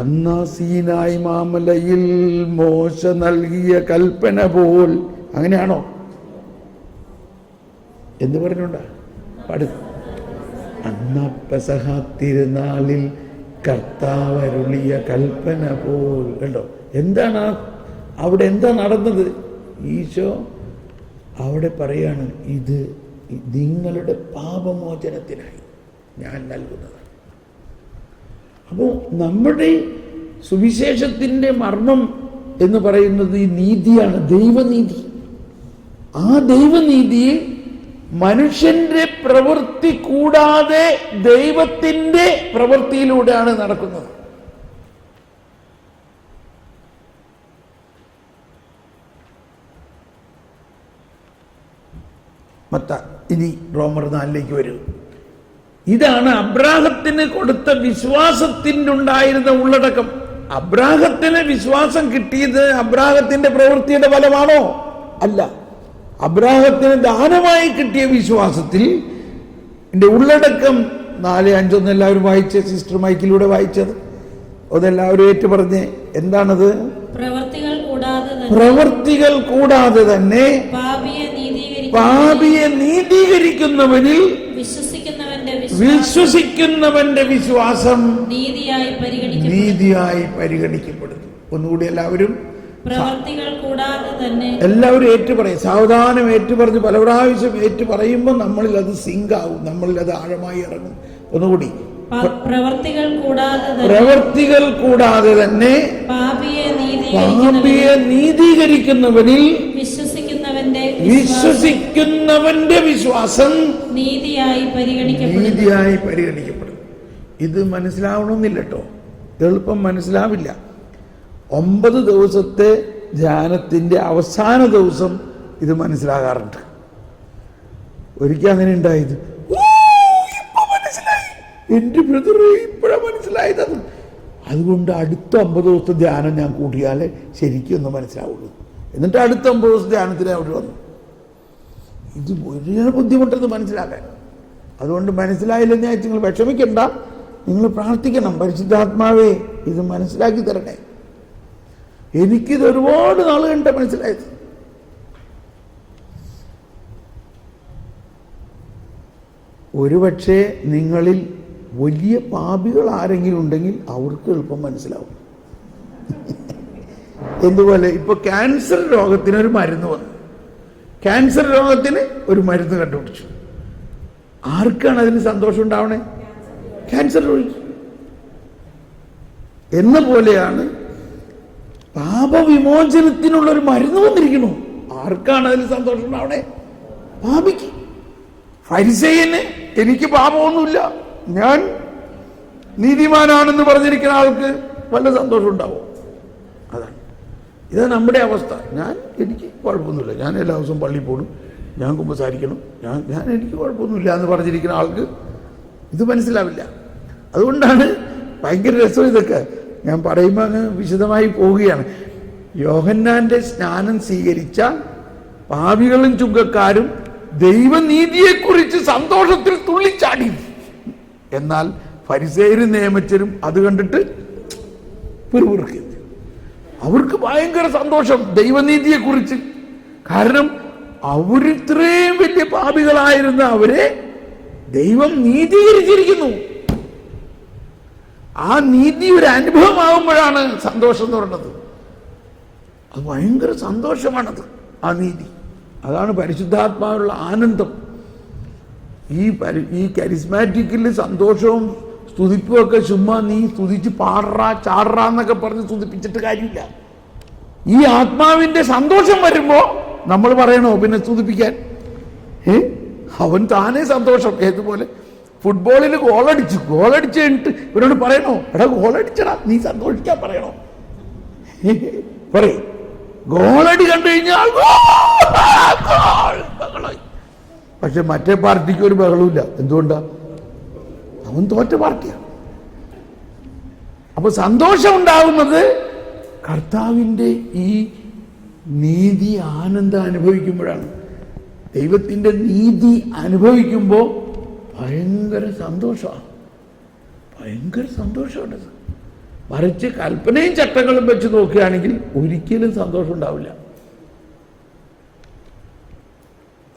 അന്നാ സീനായി മാമലയിൽ മോശ നൽകിയ കൽപ്പന പോൽ. അങ്ങനെയാണോ? എന്ന് പറഞ്ഞുകൊണ്ടാ പാടും. അന്ന പെസഹ തിരുനാളിൽ കർത്താവ് അരുളിയ കൽപ്പന പോൽ. കണ്ടോ, എന്താണ് അവിടെ എന്താ നടന്നത്? ഈശോ അവിടെ പറയാണ്, ഇത് നിങ്ങളുടെ പാപമോചനത്തിനായി ഞാൻ നൽകുന്നതാണ്. അപ്പോൾ നമ്മുടെ സുവിശേഷത്തിൻ്റെ മർമ്മം എന്ന് പറയുന്നത് ഈ നീതിയാണ്, ദൈവനീതി. ആ ദൈവനീതിയെ മനുഷ്യന്റെ പ്രവൃത്തി കൂടാതെ ദൈവത്തിൻ്റെ പ്രവൃത്തിയിലൂടെയാണ് നടക്കുന്നത്. ഇനി റോമർ 4 വരൂ. ഇതാണ് അബ്രാഹത്തിന് കൊടുത്ത വിശ്വാസത്തിൻ്റെ ഉണ്ടായിരുന്ന ഉള്ളടക്കം. അബ്രാഹത്തിന് വിശ്വാസം കിട്ടിയത് അബ്രാഹത്തിന്റെ പ്രവൃത്തിയുടെ ഫലമാണോ? അല്ല. അബ്രാഹത്തിന് ദാനമായി കിട്ടിയ വിശ്വാസത്തിൽ ഉള്ളടക്കം 4:5 എല്ലാവരും വായിച്ച, സിസ്റ്റർ മൈക്കിലൂടെ വായിച്ചത് അതെല്ലാവരും ഏറ്റു പറഞ്ഞേ. എന്താണത്? പ്രവൃത്തികൾ കൂടാതെ തന്നെ പാപിയെ നീതീകരിക്കുന്നവനിൽ വിശ്വസിക്കുന്നവന്റെ വിശ്വാസം നീതിയായി പരിഗണിക്കപ്പെടുന്നു. ഒന്നുകൂടി എല്ലാവരും എല്ലാവരും ഏറ്റുപറയും. സാവധാനം ഏറ്റുപറഞ്ഞ് പല പ്രാവശ്യം ഏറ്റു പറയുമ്പോൾ നമ്മളിൽ അത് സിങ്ക് ആവും, നമ്മളിൽ അത് ആഴമായി ഇറങ്ങും. ഒന്നുകൂടി. പ്രവർത്തികൾ കൂടാതെ തന്നെ പാപിയെ നീതീകരിക്കുന്നവനിൽ വിശ്വസിക്കുന്നവന്റെ വിശ്വാസം നീതിയായി പരിഗണിക്കപ്പെടും. ഇത് മനസ്സിലാവണമെന്നില്ല കേട്ടോ, എളുപ്പം മനസ്സിലാവില്ല. 9 ദിവസത്തെ ധ്യാനത്തിന്റെ അവസാന ദിവസം ഇത് മനസ്സിലാകാറുണ്ട്. ഒരിക്കൽ അങ്ങനെ ഉണ്ടായത്, എൻ്റെ ബ്രദറെ ഇപ്പോഴാണ് മനസ്സിലായത്. അതുകൊണ്ട് അടുത്ത 50 ദിവസത്തെ ധ്യാനം ഞാൻ കൂട്ടിയാലേ ശരിക്കും ഒന്ന് മനസ്സിലാവുള്ളൂ. എന്നിട്ട് അടുത്ത 50 ദിവസത്തെ ധ്യാനത്തിന് അവിടെ വന്നു. ഇത് വലിയ ബുദ്ധിമുട്ടെന്ന് മനസ്സിലാക്കാൻ. അതുകൊണ്ട് മനസ്സിലായില്ലെന്ന് വെച്ചാൽ നിങ്ങൾ വിഷമിക്കണ്ട, നിങ്ങൾ പ്രാർത്ഥിക്കണം, പരിശുദ്ധാത്മാവേ ഇത് മനസ്സിലാക്കി തരണേ. എനിക്കിത് ഒരുപാട് നാൾ കണ്ട മനസ്സിലായത്. ഒരുപക്ഷെ നിങ്ങളിൽ വലിയ പാപികൾ ആരെങ്കിലും ഉണ്ടെങ്കിൽ അവർക്ക് എളുപ്പം മനസ്സിലാവും. എന്തുപോലെ ഇപ്പൊ ക്യാൻസർ രോഗത്തിനൊരു മരുന്ന് വന്നു. ക്യാൻസർ രോഗത്തിന് ഒരു മരുന്ന് കണ്ടുപിടിച്ചു. ആർക്കാണ് അതിന് സന്തോഷം ഉണ്ടാവണേ? ക്യാൻസർ രോഗി. എന്ന പോലെയാണ് പാപവിമോചനത്തിനുള്ളൊരു മരുന്ന് വന്നിരിക്കുന്നു. ആർക്കാണ് അതിൽ സന്തോഷം ഉണ്ടാവണേ? പാപിക്ക്. ഫരിസേയന് എനിക്ക് പാപമൊന്നുമില്ല, ഞാൻ നീതിമാനാണെന്ന് പറഞ്ഞിരിക്കുന്ന ആൾക്ക് വല്ല സന്തോഷം ഉണ്ടാവും. അതാണ് ഇതാ നമ്മുടെ അവസ്ഥ. എനിക്ക് കുഴപ്പമൊന്നുമില്ല, ഞാൻ എല്ലാ ദിവസവും പള്ളിയിൽ പോകണം, ഞാൻ കുമ്പസാരിക്കണം, എനിക്ക് കുഴപ്പമൊന്നുമില്ല എന്ന് പറഞ്ഞിരിക്കുന്ന ആൾക്ക് ഇത് മനസ്സിലാവില്ല. അതുകൊണ്ടാണ് ഭയങ്കര രസം ഇതൊക്കെ. ഞാൻ പറയുമ്പോൾ അങ്ങ് വിശദമായി പോവുകയാണ്. യോഹന്നാന്റെ സ്നാനം സ്വീകരിച്ച പാപികളും ചുങ്കക്കാരും ദൈവനീതിയെക്കുറിച്ച് സന്തോഷത്തിൽ തുള്ളിച്ചാടി. എന്നാൽ ഫരിസേയരും നിയമജ്ഞരും അത് കണ്ടിട്ട് പിറുപിറുക്കി. അവർക്ക് ഭയങ്കര സന്തോഷം ദൈവനീതിയെക്കുറിച്ച്. കാരണം അവരിത്രയും വലിയ പാപികളായിരുന്ന അവരെ ദൈവം നീതീകരിച്ചിരിക്കുന്നു. ആ നീതി ഒരു അനുഭവമാകുമ്പോഴാണ് സന്തോഷം എന്ന് പറയുന്നത്. അത് ഭയങ്കര സന്തോഷമാണത്, ആ നീതി. അതാണ് പരിശുദ്ധാത്മാവിലുള്ള ആനന്ദം. ഈ കരിസ്മാറ്റിക്കിൽ സന്തോഷവും സ്തുതിപ്പും ഒക്കെ ചുമ്മാ നീ സ്തുതിച്ച് പാടറാ ചാടറാ എന്നൊക്കെ പറഞ്ഞ് സ്തുതിപ്പിച്ചിട്ട് കാര്യമില്ല. ഈ ആത്മാവിന്റെ സന്തോഷം വരുമ്പോ നമ്മൾ പറയണോ പിന്നെ സ്തുതിപ്പിക്കാൻ? അവൻ താനേ സന്തോഷം. ഏതുപോലെ ഫുട്ബോളിൽ ഗോളടിച്ച് കഴിഞ്ഞിട്ട് ഇവരോട് പറയണോ, എടാ ഗോളടിച്ചടാ നീ സന്തോഷിക്കാൻ പറയണോ? പറയും. ഗോളടി കണ്ടു കഴിഞ്ഞാൽ ബഹളമായി. പക്ഷെ മറ്റേ പാർട്ടിക്ക് ഒരു ബഹളമില്ല. എന്തുകൊണ്ടാ? അവൻ തോറ്റ പാർട്ടിയാണ്. അപ്പൊ സന്തോഷം ഉണ്ടാകുന്നത് കർത്താവിൻ്റെ ഈ നീതി ആനന്ദം അനുഭവിക്കുമ്പോഴാണ്. ദൈവത്തിൻ്റെ നീതി അനുഭവിക്കുമ്പോൾ ഭയങ്കര സന്തോഷമാണ്, ഭയങ്കര സന്തോഷമുണ്ടത്. മറിച്ച് കൽപ്പനയും ചട്ടങ്ങളും വെച്ച് നോക്കുകയാണെങ്കിൽ ഒരിക്കലും സന്തോഷം ഉണ്ടാവില്ല.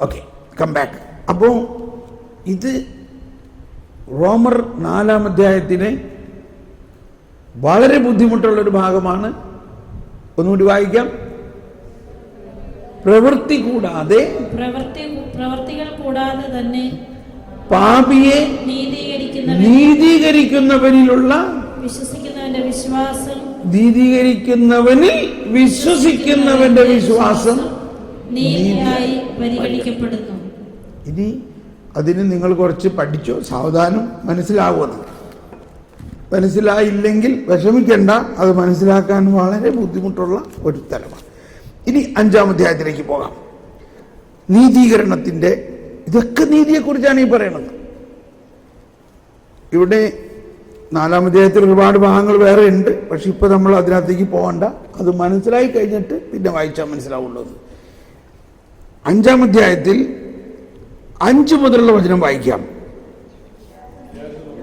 Okay, come back. അപ്പോൾ ഇത് റോമർ 4-ാം അധ്യായത്തിന് വളരെ ബുദ്ധിമുട്ടുള്ളൊരു ഭാഗമാണ്. ഒന്നുകൂടി വായിക്കാം. പ്രവൃത്തികൾ കൂടാതെ തന്നെ പാപിയെ നീതീകരിക്കുന്നവനിലുള്ള വിശ്വസിക്കുന്നവന്റെ വിശ്വാസം നീതിയായി പരിഗണിക്കപ്പെടുന്നു. ഇനി അതിന് നിങ്ങൾ കുറച്ച് പഠിച്ചോ, സാവധാനം മനസ്സിലാവുന്നത്. മനസ്സിലായില്ലെങ്കിൽ വിഷമിക്കേണ്ട, അത് മനസ്സിലാക്കാൻ വളരെ ബുദ്ധിമുട്ടുള്ള ഒരു തലമാണ്. ഇനി 5-ാം അധ്യായത്തിലേക്ക് പോകാം. നീതീകരണത്തിൻ്റെ ഇതൊക്കെ നീതിയെക്കുറിച്ചാണ് ഈ പറയുന്നത്. ഇവിടെ 4-ാം അധ്യായത്തിൽ ഒരുപാട് ഭാഗങ്ങൾ വേറെ ഉണ്ട്. പക്ഷെ ഇപ്പൊ നമ്മൾ അതിനകത്തേക്ക് പോകണ്ട, അത് മനസ്സിലായി കഴിഞ്ഞിട്ട് പിന്നെ വായിച്ചാൽ മനസ്സിലാവുള്ളത്. 5-ാം അധ്യായത്തിൽ 5 മുതലുള്ള വചനം വായിക്കാം.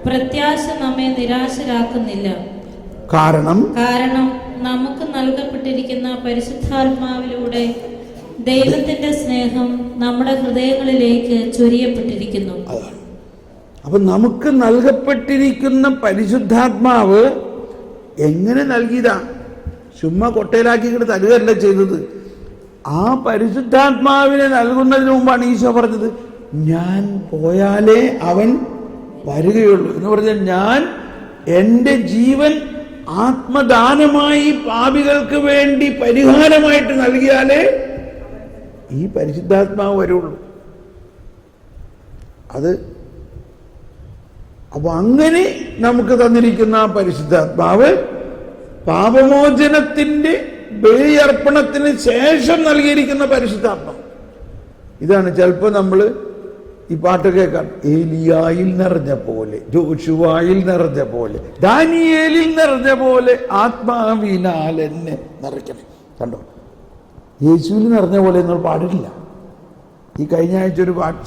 പ്രത്യാശ നമ്മെ നിരാശരാക്കുന്നില്ല. കാരണം നമുക്ക് നൽകപ്പെട്ടിരിക്കുന്ന പരിശുദ്ധാത്മാവിലൂടെ ദൈവത്തിന്റെ സ്നേഹം നമ്മുടെ ഹൃദയങ്ങളിലേക്ക് ചൊരിയപ്പെട്ടിരിക്കുന്നു. അതാണ്. അപ്പൊ നമുക്ക് നൽകപ്പെട്ടിരിക്കുന്ന പരിശുദ്ധാത്മാവ് എങ്ങനെ നൽകിയതാ? ചുമ്മാ കൊട്ടയിലാക്കിയിട്ട് തരുകയല്ല ചെയ്തത്. ആ പരിശുദ്ധാത്മാവിനെ നൽകുന്നതിന് മുമ്പാണ് ഈശോ പറഞ്ഞത്, ഞാൻ പോയാലേ അവൻ വരികയുള്ളൂ എന്ന് പറഞ്ഞാൽ, ഞാൻ എൻ്റെ ജീവൻ ആത്മദാനമായി പാപികൾക്ക് വേണ്ടി പരിഹാരമായിട്ട് നൽകിയാലേ ഈ പരിശുദ്ധാത്മാവ് വരുള്ളൂ. അപ്പൊ അങ്ങനെ നമുക്ക് തന്നിരിക്കുന്ന ആ പരിശുദ്ധാത്മാവ് പാപമോചനത്തിന്റെ ബലിയർപ്പണത്തിന് ശേഷം നൽകിയിരിക്കുന്ന പരിശുദ്ധാത്മാവ്. ഇതാണ് ചിലപ്പോൾ നമ്മൾ ഈ പാട്ട് കേൾക്കാം. ഏലിയായിൽ നിറഞ്ഞ പോലെ, ജോഷുവായിൽ നിറഞ്ഞ പോലെ, ദാനിയേലിൽ നിറഞ്ഞ പോലെ ആത്മാവിനാൽ എന്നെ നിറയ്ക്കണേ. കണ്ടോ, യേശുവിൽ നിറഞ്ഞ പോലെ എന്നുള്ള പാടില്ല. ഈ കഴിഞ്ഞ ആഴ്ച ഒരു പാട്ട്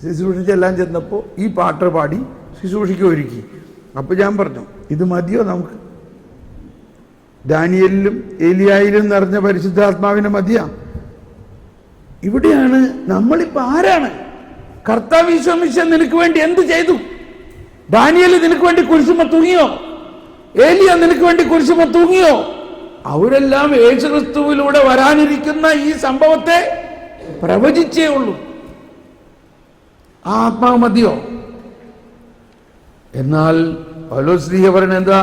ശുശ്രൂഷിച്ചെല്ലാം ചെന്നപ്പോൾ ഈ പാട്ട് പാടി ശുശ്രൂഷിക്ക് ഒരുക്കി. അപ്പോൾ ഞാൻ പറഞ്ഞു, ഇത് മതിയോ നമുക്ക്? ദാനിയേലിലും ഏലിയായിലും നിറഞ്ഞ പരിശുദ്ധാത്മാവിനെ മതിയാ? ഇവിടെയാണ് നമ്മളിപ്പോൾ ആരാണ്? കർത്താവ് ഈശോ നിനക്ക് വേണ്ടി എന്ത് ചെയ്തു? ദാനിയേൽ നിനക്ക് വേണ്ടി കുരിശുമ തൂങ്ങിയോ? ഏലിയ നിനക്ക് വേണ്ടി കുരിശുമ തൂങ്ങിയോ? അവരെല്ലാം യേശുക്രിസ്തുവിലൂടെ വരാനിരിക്കുന്ന ഈ സംഭവത്തെ പ്രവചിച്ചേ ഉള്ളൂ. ആ ആത്മാവ് മതിയോ? എന്നാൽ പൗലോസ്ലീഹ പറയുന്നത് എന്താ?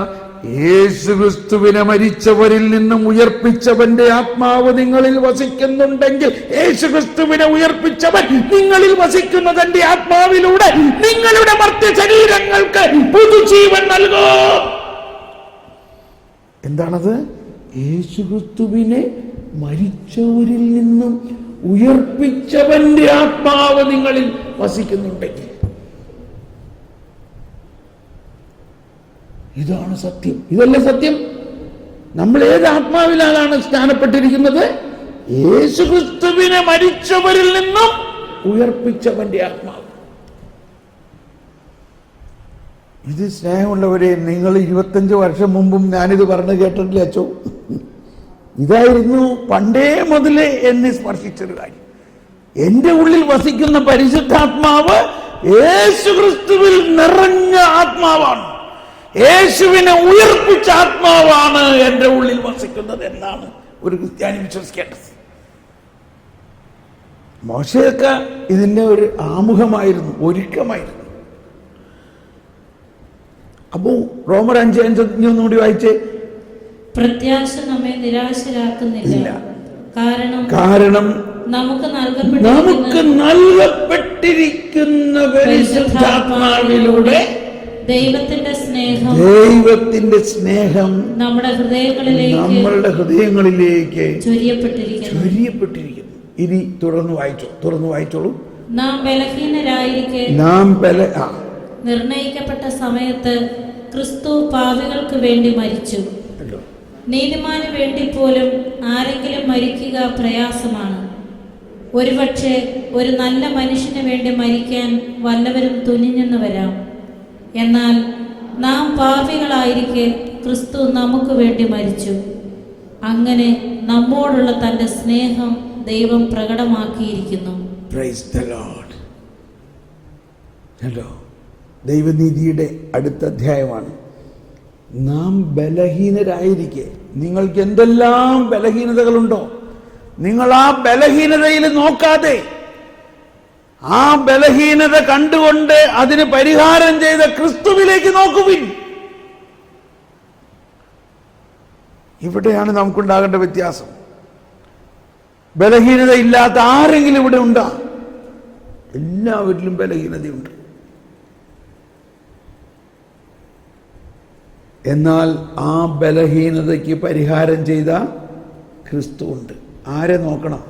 യേശുക്രിസ്തുവിനെ മരിച്ചവരിൽ നിന്നും ഉയർപ്പിച്ചവന്റെ ആത്മാവ് നിങ്ങളിൽ വസിക്കുന്നുണ്ടെങ്കിൽ, യേശുക്രിസ്തുവിനെ ഉയർപ്പിച്ചവൻ നിങ്ങളിൽ വസിക്കുന്നതിന്റെ ആത്മാവിലൂടെ നിങ്ങളുടെ മർത്യ ശരീരങ്ങൾക്ക് പുതുജീവൻ നൽകും. എന്താണത്? യേശുക്രിസ്തുവിനെ മരിച്ചവരിൽ നിന്നും ഉയർപ്പിച്ചവന്റെ ആത്മാവ് നിങ്ങളിൽ വസിക്കുന്നുണ്ടെങ്കിൽ. ഇതാണ് സത്യം. ഇതല്ലേ സത്യം? നമ്മൾ ഏത് ആത്മാവിലാണ് സ്നാനപ്പെട്ടിരിക്കുന്നത്? യേശുക്രിസ്തുവിനെ മരിച്ചവരിൽ നിന്നും ഉയർപ്പിച്ചവന്റെ ആത്മാവ്. ഇത് സ്നേഹമുള്ളവരെ, നിങ്ങൾ 25 വർഷം മുമ്പും ഞാനിത് പറഞ്ഞു കേട്ടിട്ടില്ല അച്ചോ. ഇതായിരുന്നു പണ്ടേ മുതലേ എന്നെ സ്പർശിച്ചൊരു കാര്യം. എന്റെ ഉള്ളിൽ വസിക്കുന്ന പരിശുദ്ധാത്മാവ് യേശുക്രിസ്തുവിൽ നിറഞ്ഞ ആത്മാവാണ്. യേശുവിനെ ഉയർപ്പിച്ച ആത്മാവാണ് എന്റെ ഉള്ളിൽ വസിക്കുന്നത് എന്നാണ് ഒരു ക്രിസ്ത്യാനി വിശ്വസിക്കേണ്ടത്. മോശയൊക്കെ ഇതിന്റെ ഒരു ആമുഖമായിരുന്നു, ഒരുക്കമായിരുന്നു. അപ്പോ റോമർ 5:5 ഒന്നുകൂടി വായിച്ചേ. പ്രത്യാശ നമ്മെ നിരാശരാക്കുന്നില്ല, കാരണം നമുക്ക് നൽകപ്പെട്ടിരിക്കുന്ന പരിശുദ്ധാത്മാവിലൂടെ ദൈവത്തിന്റെ സ്നേഹം നമ്മുടെ ഹൃദയങ്ങളിലേക്ക് ചൊരിയപ്പെട്ടിരിക്കുന്നു. ഇനി തുറന്നു വായിച്ചോളൂ. നാം ബലഹീനരായിരിക്കെ നിർണയിക്കപ്പെട്ട സമയത്ത് ക്രിസ്തു പാപികൾക്ക് വേണ്ടി മരിച്ചു. നീതിമാന് വേണ്ടി പോലും ആരെങ്കിലും മരിക്കുക പ്രയാസമാണ്. ഒരുപക്ഷെ ഒരു നല്ല മനുഷ്യന് വേണ്ടി മരിക്കാൻ വല്ലവരും തുനിഞ്ഞെന്ന് വരാം. എന്നാൽ നാം പാപികളായിരിക്കെ ക്രിസ്തു നമുക്ക് വേണ്ടി മരിച്ചു. അങ്ങനെ നമ്മോടുള്ള തന്റെ സ്നേഹം ദൈവം പ്രകടമാക്കിയിരിക്കുന്നു. Praise the Lord. ഹലോ, ദൈവനീതിയുടെ അടുത്ത അധ്യായമാണ്. നാം ബലഹീനരായിരിക്കെ, നിങ്ങൾക്ക് എന്തെല്ലാം ബലഹീനതകളുണ്ടോ, നിങ്ങൾ ആ ബലഹീനതയിൽ നോക്കാതെ ആ ബലഹീനത കണ്ടുകൊണ്ട് അതിന് പരിഹാരം ചെയ്ത ക്രിസ്തുവിലേക്ക് നോക്കുവിൻ. ഇവിടെയാണ് നമുക്കുണ്ടാകേണ്ട വ്യത്യാസം. ബലഹീനത ഇല്ലാത്ത ആരെങ്കിലും ഇവിടെ ഉണ്ടോ? എല്ലാവരിലും ബലഹീനതയുണ്ട്. എന്നാൽ ആ ബലഹീനതയ്ക്ക് പരിഹാരം ചെയ്ത ക്രിസ്തു ഉണ്ട്. ആരെ നോക്കണം?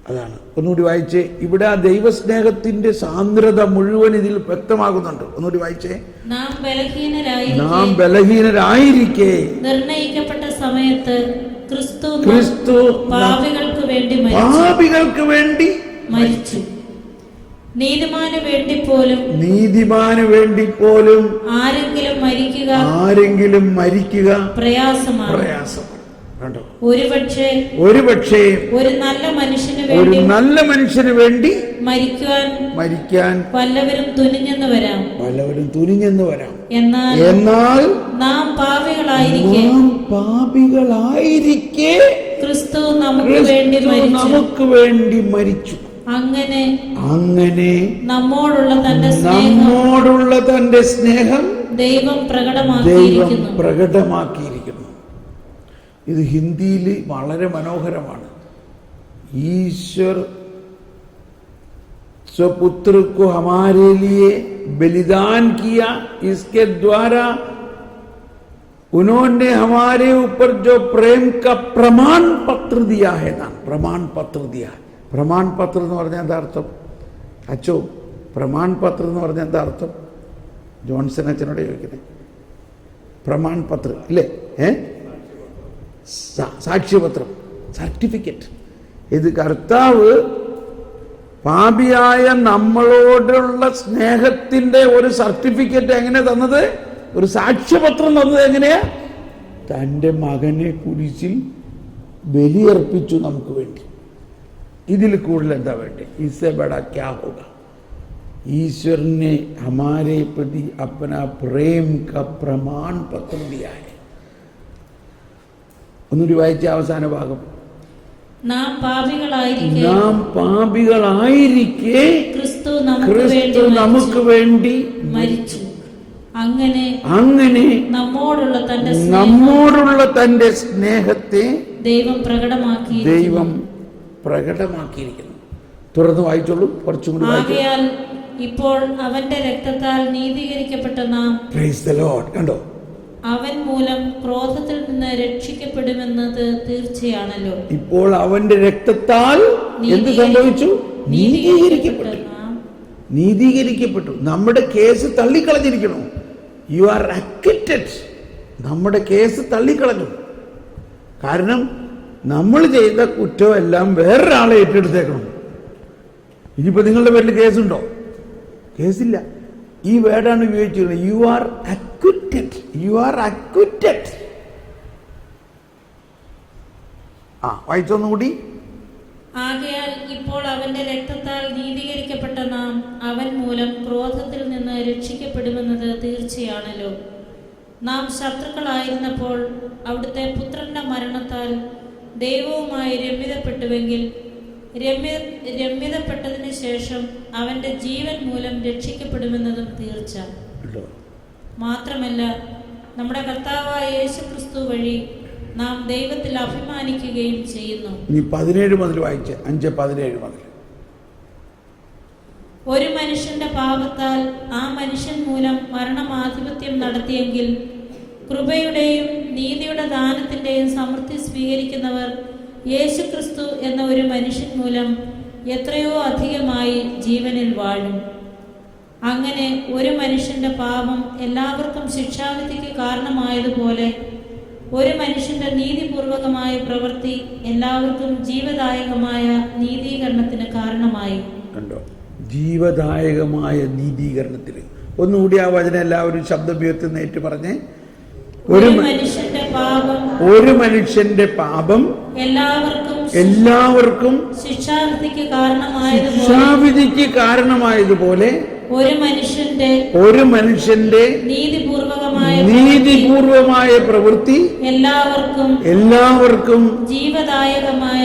അതാണ്. ഒന്നുകൂടി വായിച്ചേ. ഇവിടെ ആ ദൈവസ്നേഹത്തിന്റെ സാന്ദ്രത മുഴുവൻ ഇതിൽ വ്യക്തമാകുന്നുണ്ട്. ഒന്നുകൂടി വായിച്ചേ. നാം ബലഹീനരായിരിക്കെ നിർണയിക്കപ്പെട്ട സമയത്ത് ക്രിസ്തു പാപികൾക്ക് വേണ്ടി മരിച്ചു. നീതിമാന് വേണ്ടി പോലും ആരെങ്കിലും മരിക്കുക പ്രയാസമാണ്. ഒരുപക്ഷെ ഒരു നല്ല മനുഷ്യന് വേണ്ടി മരിക്കാൻ വല്ലവരും തുനിഞ്ഞെന്ന് വരാം. എന്നാൽ നാം പാപികളായിരിക്കെ ക്രിസ്തു നമുക്ക് വേണ്ടി മരിച്ചു. അങ്ങനെ നമ്മോടുള്ള തന്റെ സ്നേഹം ദൈവം പ്രകടമാക്കിയിരിക്കുന്നു. ഇത് ഹിന്ദിയിൽ വളരെ മനോഹരമാണ്. ഈശ്വർ स्वपुत्र को हमारे लिए बलिदान किया, इसके द्वारा उन्होंने हमारे ऊपर जो प्रेम का प्रमाण पत्र दिया है ना, प्रमाण पत्र दिया है. പ്രമാൺ പത്രം എന്ന് പറഞ്ഞാൽ എന്താ അർത്ഥം? അച്ചോ, പ്രമാൺ പത്രം എന്ന് പറഞ്ഞാൽ എന്താ അർത്ഥം? ജോൺസൺ അച്ഛനോട് ചോദിക്കുന്നത്. പ്രമാൺ പത്രം ഇല്ലേ? സാക്ഷ്യപത്രം, സർട്ടിഫിക്കറ്റ്. ഇത് കർത്താവ് പാപിയായ നമ്മളോടുള്ള സ്നേഹത്തിൻ്റെ ഒരു സർട്ടിഫിക്കറ്റ് എങ്ങനെ തന്നത്? ഒരു സാക്ഷ്യപത്രം തന്നത് എങ്ങനെയാ? തൻ്റെ മകനെ കുരിശിൽ ബലിയർപ്പിച്ചു നമുക്ക് വേണ്ടി. ഇതിൽ കൂടുതൽ എന്താ വേണ്ടേ? ഇസെ ബടാ ക്യാ ഹോഗ. ईश्वर ने हमारे प्रति अपना प्रेम का प्रमाण पत्र दिया है. ഒന്നുകൂടി വായിച്ച അവസാന ഭാഗം. നാം പാപികളായിരിക്കെ ക്രിസ്തു നമുക്ക് വേണ്ടി മരിച്ചു. അങ്ങനെ നമ്മോടുള്ള തന്റെ സ്നേഹത്തെ ദൈവം പ്രകടമാക്കിയിരിക്കുന്നു. തുറന്ന് വായിച്ചോളൂ, കുറച്ചും കൂടി ആകയാൽ ഇപ്പോൾ അവന്റെ രക്തത്താൽ നീതീകരിക്കപ്പെട്ട നാം, പ്രൈസ് ദി ലോർഡ്, കണ്ടോ, അവൻ മൂലം ക്രോധത്തിൽ നിന്ന് രക്ഷിക്കപ്പെടുമെന്നത് തീർച്ചയാണല്ലോ. ഇപ്പോൾ അവന്റെ രക്തത്താൽ എന്ത് സംഭവിച്ചു? നീതീകരിക്കപ്പെട്ടു. നമ്മുടെ കേസ് തള്ളിക്കളഞ്ഞിരിക്കണു. You are acquitted. നമ്മുടെ കേസ് തള്ളിക്കളഞ്ഞു. കാരണം നമ്മൾ ചെയ്ത കുറ്റമെല്ലാം വേറൊരാളെ ഏറ്റെടുത്തേക്കണം. ഇനിയിപ്പോൾ നിങ്ങളുടെ പേരിൽ കേസുണ്ടോ? കേസില്ല. ഈ വേർഡാണ് ഉപയോഗിച്ചിരുന്നത്. You are acquitted. You are acquitted. വായിച്ചൊന്നുകൂടി. ആകയാൽ ഇപ്പോൾ അവന്റെ രക്തത്താൽ നീതീകരിക്കപ്പെട്ട നാം അവൻ മൂലം ക്രോധത്തിൽ നിന്ന് രക്ഷിക്കപ്പെടുമെന്നത് തീർച്ചയാണല്ലോ. നാം ശത്രുക്കളായിരുന്നപ്പോൾ അവിടുത്തെ പുത്രന്റെ മരണത്താൽ ദൈവവുമായി രമ്യതപ്പെട്ടുവെങ്കിൽ രമ്യതപ്പെട്ടതിന് ശേഷം അവന്റെ ജീവൻ മൂലം രക്ഷിക്കപ്പെടുമെന്നതും തീർച്ച. മാത്രമല്ല, നമ്മുടെ കർത്താവായ യേശുക്രിസ്തു വഴി നാം ദൈവത്തിൽ അഭിമാനിക്കുകയും ചെയ്യുന്നു. 17 മുതൽ വായിച്ച് 5:17 മുതൽ. ഒരു മനുഷ്യന്റെ പാപത്താൽ ആ മനുഷ്യൻ മൂലം മരണം ആധിപത്യം നടത്തിയെങ്കിൽ കൃപയുടെയും നീതിയുടെ ദാനത്തിന്റെയും സമൃദ്ധി സ്വീകരിക്കുന്നവർ യേശുക്രിസ്തു എന്ന ഒരു മനുഷ്യൻ മൂലം എത്രയോ അധികമായി ജീവനിൽ വാഴും. അങ്ങനെ ഒരു മനുഷ്യന്റെ പാപം എല്ലാവർക്കും ശിക്ഷാവിധിക്ക് കാരണമായതുപോലെ ഒരു മനുഷ്യന്റെ നീതിപൂർവകമായ പ്രവൃത്തി എല്ലാവർക്കും ജീവദായകമായ നീതീകരണത്തിന് കാരണമായി. കണ്ടോ, ജീവദായകമായ നീതീകരണത്തിന്. ഒന്നുകൂടി ആ വചനം എല്ലാവരും ശബ്ദം ഏറ്റു പറഞ്ഞേ. ഒരു മനുഷ്യന്റെ പാപം എല്ലാവർക്കും ശിക്ഷാവിധിക്ക് കാരണമായതുപോലെ ഒരു മനുഷ്യന്റെ നീതിപൂർവമായ പ്രവൃത്തി എല്ലാവർക്കും ജീവദായകമായ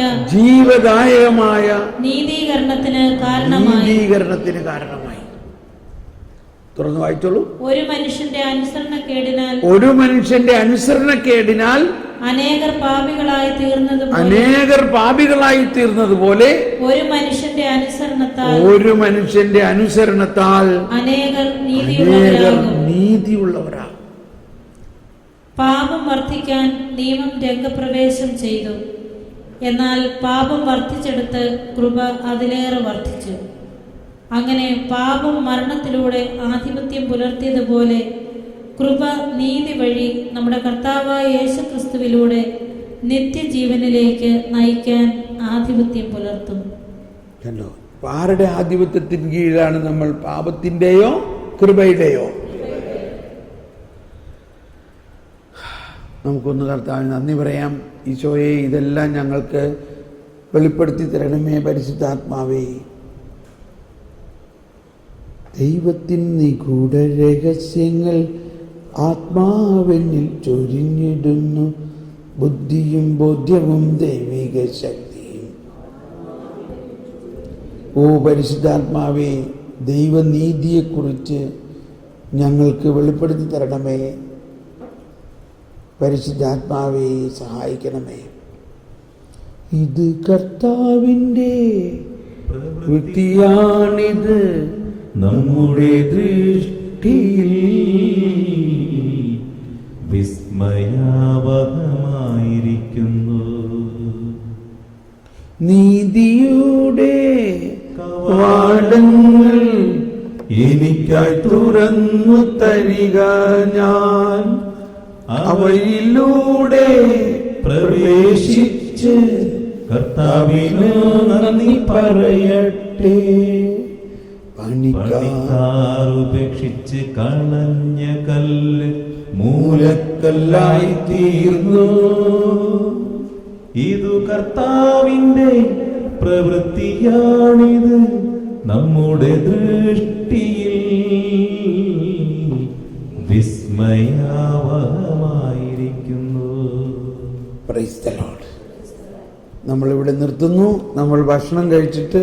നീതീകരണത്തിന് കാരണമായി. തുറന്നു വായിച്ചോളൂ. ഒരു മനുഷ്യന്റെ അനുസരണക്കേടിനാൽ അനേകർ പാപികളായി തീർന്നതുപോലെ ഒരു മനുഷ്യന്റെ അനുസരണത്താൽ അനേകർ നീതിയുള്ളവരാ. പാപം വർദ്ധിക്കാൻ നിയമം രംഗപ്രവേശം ചെയ്തു. എന്നാൽ പാപം വർദ്ധിച്ചെടുത്ത് കൃപ അതിലേറെ വർദ്ധിച്ചു. അങ്ങനെ പാപം മരണത്തിലൂടെ ആധിപത്യം പുലർത്തിയതുപോലെ കൃപ നീതി വഴി നമ്മുടെ കർത്താവായ യേശുക്രിസ്തുവിലൂടെ നിത്യജീവനിലേക്ക് നയിക്കാൻ ആധിപത്യം പുലർത്തും. ആരുടെ ആധിപത്യത്തിന് കീഴിലാണ് നമ്മൾ? പാപത്തിന്റെയോ കൃപയുടെയോ? നമുക്കൊന്ന് കർത്താവിന് നന്ദി പറയാം. ഈശോയെ, ഇതെല്ലാം ഞങ്ങൾക്ക് വെളിപ്പെടുത്തി തരണമേ പരിശുദ്ധാത്മാവേ. ദൈവത്തിൻ നിഗൂഢ രഹസ്യങ്ങൾ ആത്മാവെന്നിൽ ചൊരിഞ്ഞിടുന്നു. ബുദ്ധിയും ബോധ്യവും ദൈവിക ശക്തിയും. ഓ പരിശുദ്ധാത്മാവേ, ദൈവനീതിയെക്കുറിച്ച് ഞങ്ങൾക്ക് വെളിപ്പെടുത്തി തരണമേ. പരിശുദ്ധാത്മാവേ, സഹായിക്കണമേ. ഇത് കർത്താവിൻ്റെ വൃത്തിയാണിത് നമ്മുടെ ദൃഷ്ടിയിൽ വിസ്മയാവഹമായിരിക്കുന്നു. നീതിയുടെ എനിക്കായി തുറന്നു തരിക, ഞാൻ അവയിലൂടെ പ്രവേശിച്ച് കർത്താവിന് നന്ദി പറയട്ടെ. പണിക്കാർ ഉപേക്ഷിച്ച് കളഞ്ഞ കല്ല് മൂലക്കല്ലായി തീർന്നു. ഇതു കർത്താവിന്റെ പ്രവൃത്തിയാണിത് നമ്മുടെ ദൃഷ്ടിയിൽ വിസ്മയാവഹമായിരിക്കുന്നു. Price the Lord. നമ്മളിവിടെ നിർത്തുന്നു. നമ്മൾ ഭക്ഷണം കഴിച്ചിട്ട്